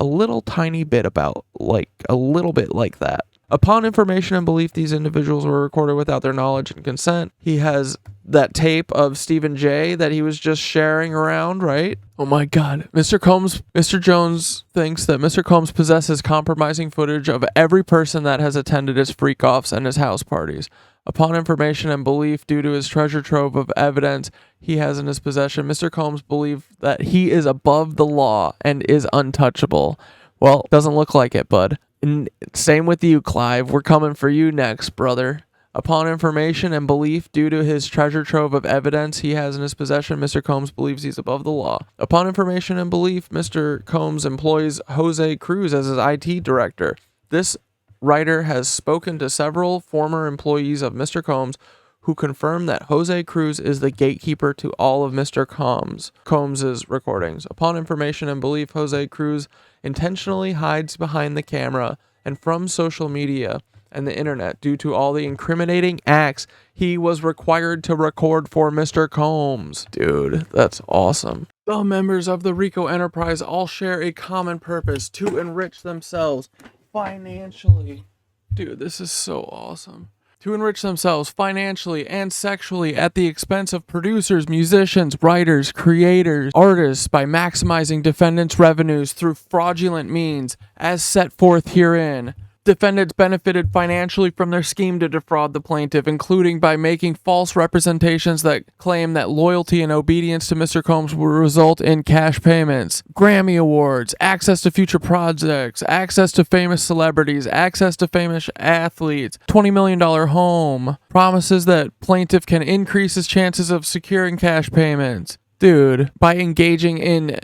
little tiny bit about, like, a little bit like that. Upon information and belief, these individuals were recorded without their knowledge and consent. He has that tape of Stephen J that he was just sharing around, right? Oh my God. Mr. Jones thinks that Mr. Combs possesses compromising footage of every person that has attended his freak-offs and his house parties. Upon information and belief, due to his treasure trove of evidence he has in his possession, Mr. Combs believes that he is above the law and is untouchable. Well, doesn't look like it, bud. And same with you, Clive. We're coming for you next, brother. Upon information and belief, due to his treasure trove of evidence he has in his possession, Mr. Combs believes he's above the law. Upon information and belief, Mr. Combs employs Jose Cruz as his IT director. This writer has spoken to several former employees of Mr. Combs who confirm that Jose Cruz is the gatekeeper to all of Mr. Combs's recordings. Upon information and belief, Jose Cruz intentionally hides behind the camera and from social media and the internet due to all the incriminating acts he was required to record for Mr. Combs. Dude, that's awesome. The members of the RICO enterprise all share a common purpose: to enrich themselves financially. Dude, this is so awesome. To enrich themselves financially and sexually at the expense of producers, musicians, writers, creators, artists by maximizing defendants' revenues through fraudulent means as set forth herein. Defendants benefited financially from their scheme to defraud the plaintiff, including by making false representations that claim that loyalty and obedience to Mr. Combs will result in cash payments, Grammy awards, access to future projects, access to famous celebrities, access to famous athletes, $20 million home, promises that plaintiff can increase his chances of securing cash payments. Dude, by engaging in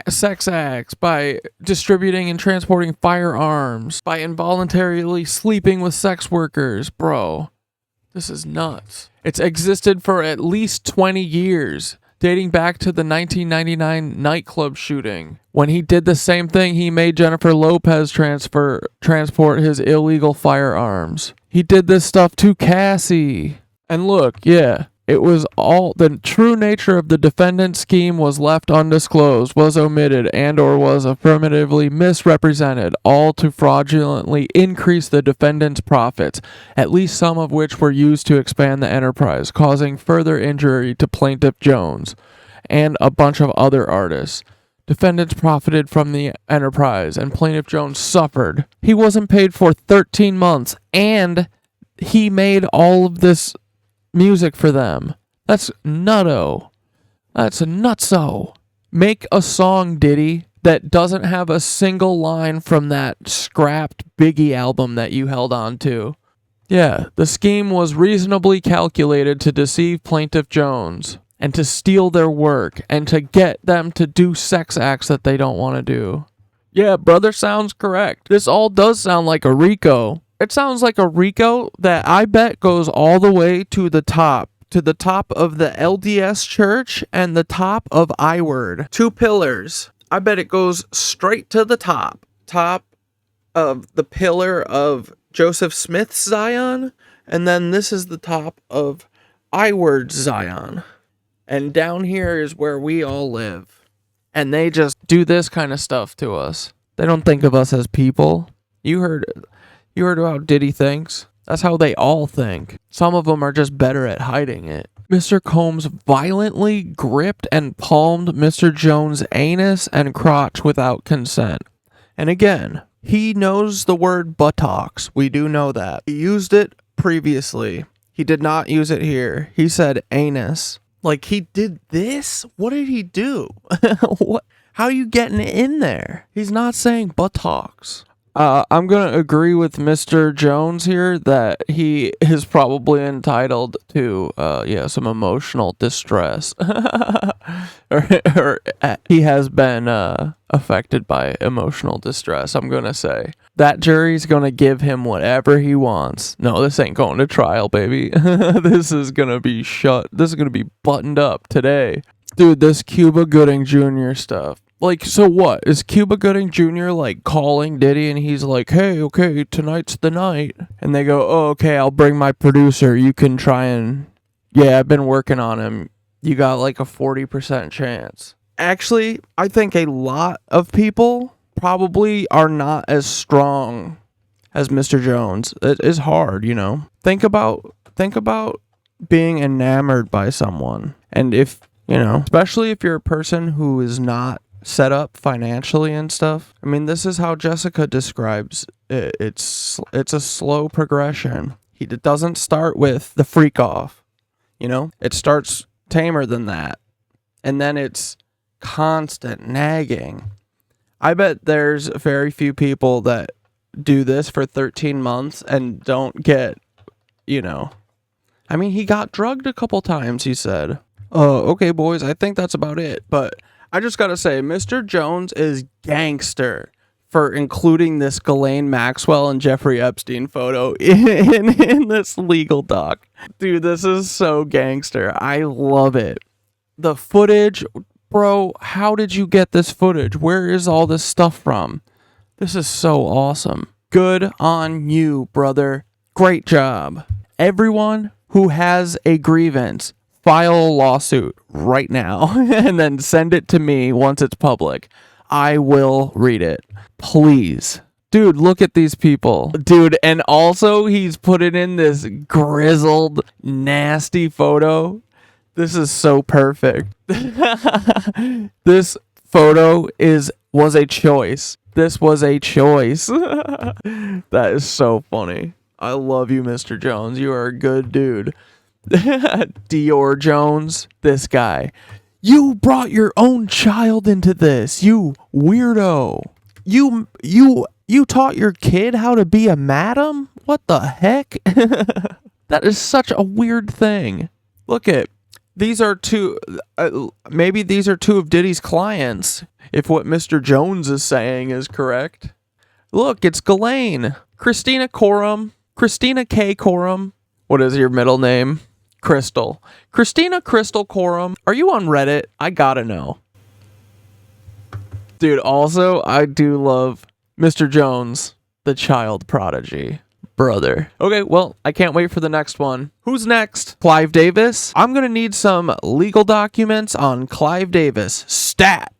sex acts, by distributing and transporting firearms, by involuntarily sleeping with sex workers. Bro, this is nuts. It's existed for at least 20 years, dating back to the 1999 nightclub shooting. When he did the same thing, he made Jennifer Lopez transport his illegal firearms. He did this stuff to Cassie. And look, yeah, it was all the true nature of the defendant's scheme was left undisclosed, was omitted, and or was affirmatively misrepresented, all to fraudulently increase the defendant's profits, at least some of which were used to expand the enterprise, causing further injury to Plaintiff Jones and a bunch of other artists. Defendants profited from the enterprise, and Plaintiff Jones suffered. He wasn't paid for 13 months, and he made all of this music for them. That's nutto. That's nutso. Make a song, Diddy, that doesn't have a single line from that scrapped Biggie album that you held on to. Yeah, the scheme was reasonably calculated to deceive Plaintiff Jones and to steal their work and to get them to do sex acts that they don't want to do. Yeah, brother sounds correct. This all does sound like a RICO. It sounds like a RICO that I bet goes all the way to the top of the LDS church and the top of I-Word. 2 pillars. I bet it goes straight to the top of the pillar of Joseph Smith's Zion, and then this is the top of I-Word's Zion. And down here is where we all live. And they just do this kind of stuff to us. They don't think of us as people. You heard how Diddy thinks? That's how they all think. Some of them are just better at hiding it. Mr. Combs violently gripped and palmed Mr. Jones' anus and crotch without consent. And again, he knows the word buttocks. We do know that. He used it previously. He did not use it here. He said anus. Like, he did this? What did he do? What? How are you getting in there? He's not saying buttocks. I'm going to agree with Mr. Jones here that he is probably entitled to, some emotional distress. or he has been affected by emotional distress, I'm going to say. That jury's going to give him whatever he wants. No, this ain't going to trial, baby. This is going to be This is going to be buttoned up today. Dude, this Cuba Gooding Jr. stuff. Like, so what? Is Cuba Gooding Jr. like calling Diddy and he's like, hey, okay, tonight's the night. And they go, oh, okay, I'll bring my producer. You can try and, yeah, I've been working on him. You got like a 40% chance. Actually, I think a lot of people probably are not as strong as Mr. Jones. It is hard, you know. Think about being enamored by someone. And if, you know, especially if you're a person who is not set up financially and stuff. I mean, this is how Jessica describes it. It's a slow progression. It doesn't start with the freak off, you know? It starts tamer than that. And then it's constant nagging. I bet there's very few people that do this for 13 months and don't get, you know. I mean, he got drugged a couple times, he said. Okay, boys, I think that's about it. But I just gotta say, Mr. Jones is gangster for including this Ghislaine Maxwell and Jeffrey Epstein photo in this legal doc. Dude, this is so gangster. I love it. The footage, bro, how did you get this footage? Where is all this stuff from? This is so awesome. Good on you, brother. Great job. Everyone who has a grievance, file a lawsuit right now and then send it to me once it's public. I will read it. Please. Dude, look at these people. Dude, and also he's putting in this grizzled, nasty photo. This is so perfect. This photo was a choice. This was a choice. That is so funny. I love you, Mr. Jones. You are a good dude. Dior Jones, this guy. You brought your own child into this, you weirdo. You taught your kid how to be a madam? What the heck? That is such a weird thing. Look at, these are two, maybe these are two of Diddy's clients, if what Mr. Jones is saying is correct. Look, it's Ghislaine. Christina K. Corum. What is your middle name? Crystal. Christina Crystal Corum. Are you on Reddit? I gotta know. Dude, also, I do love Mr. Jones, the child prodigy. Brother. Okay, well, I can't wait for the next one. Who's next? Clive Davis? I'm gonna need some legal documents on Clive Davis. Stat!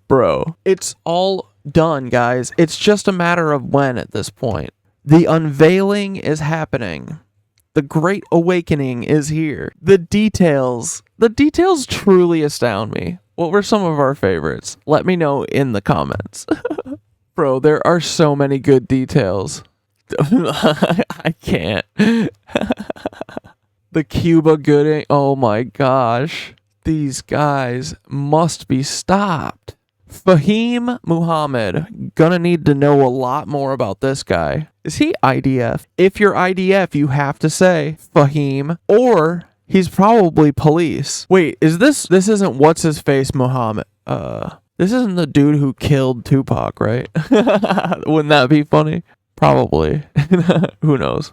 Bro, it's all done, guys. It's just a matter of when at this point. The unveiling is happening. The great awakening is here. The details truly astound me. What were some of our favorites? Let me know in the comments. Bro, there are so many good details. I can't. The Cuba Gooding. Oh my gosh. These guys must be stopped. Fahim Muhammad. Gonna need to know a lot more about this guy. Is he IDF? If you're IDF, you have to say Fahim, or he's probably police. Wait, this isn't what's his face Muhammad? This isn't the dude who killed Tupac, right? Wouldn't that be funny? Probably. Who knows?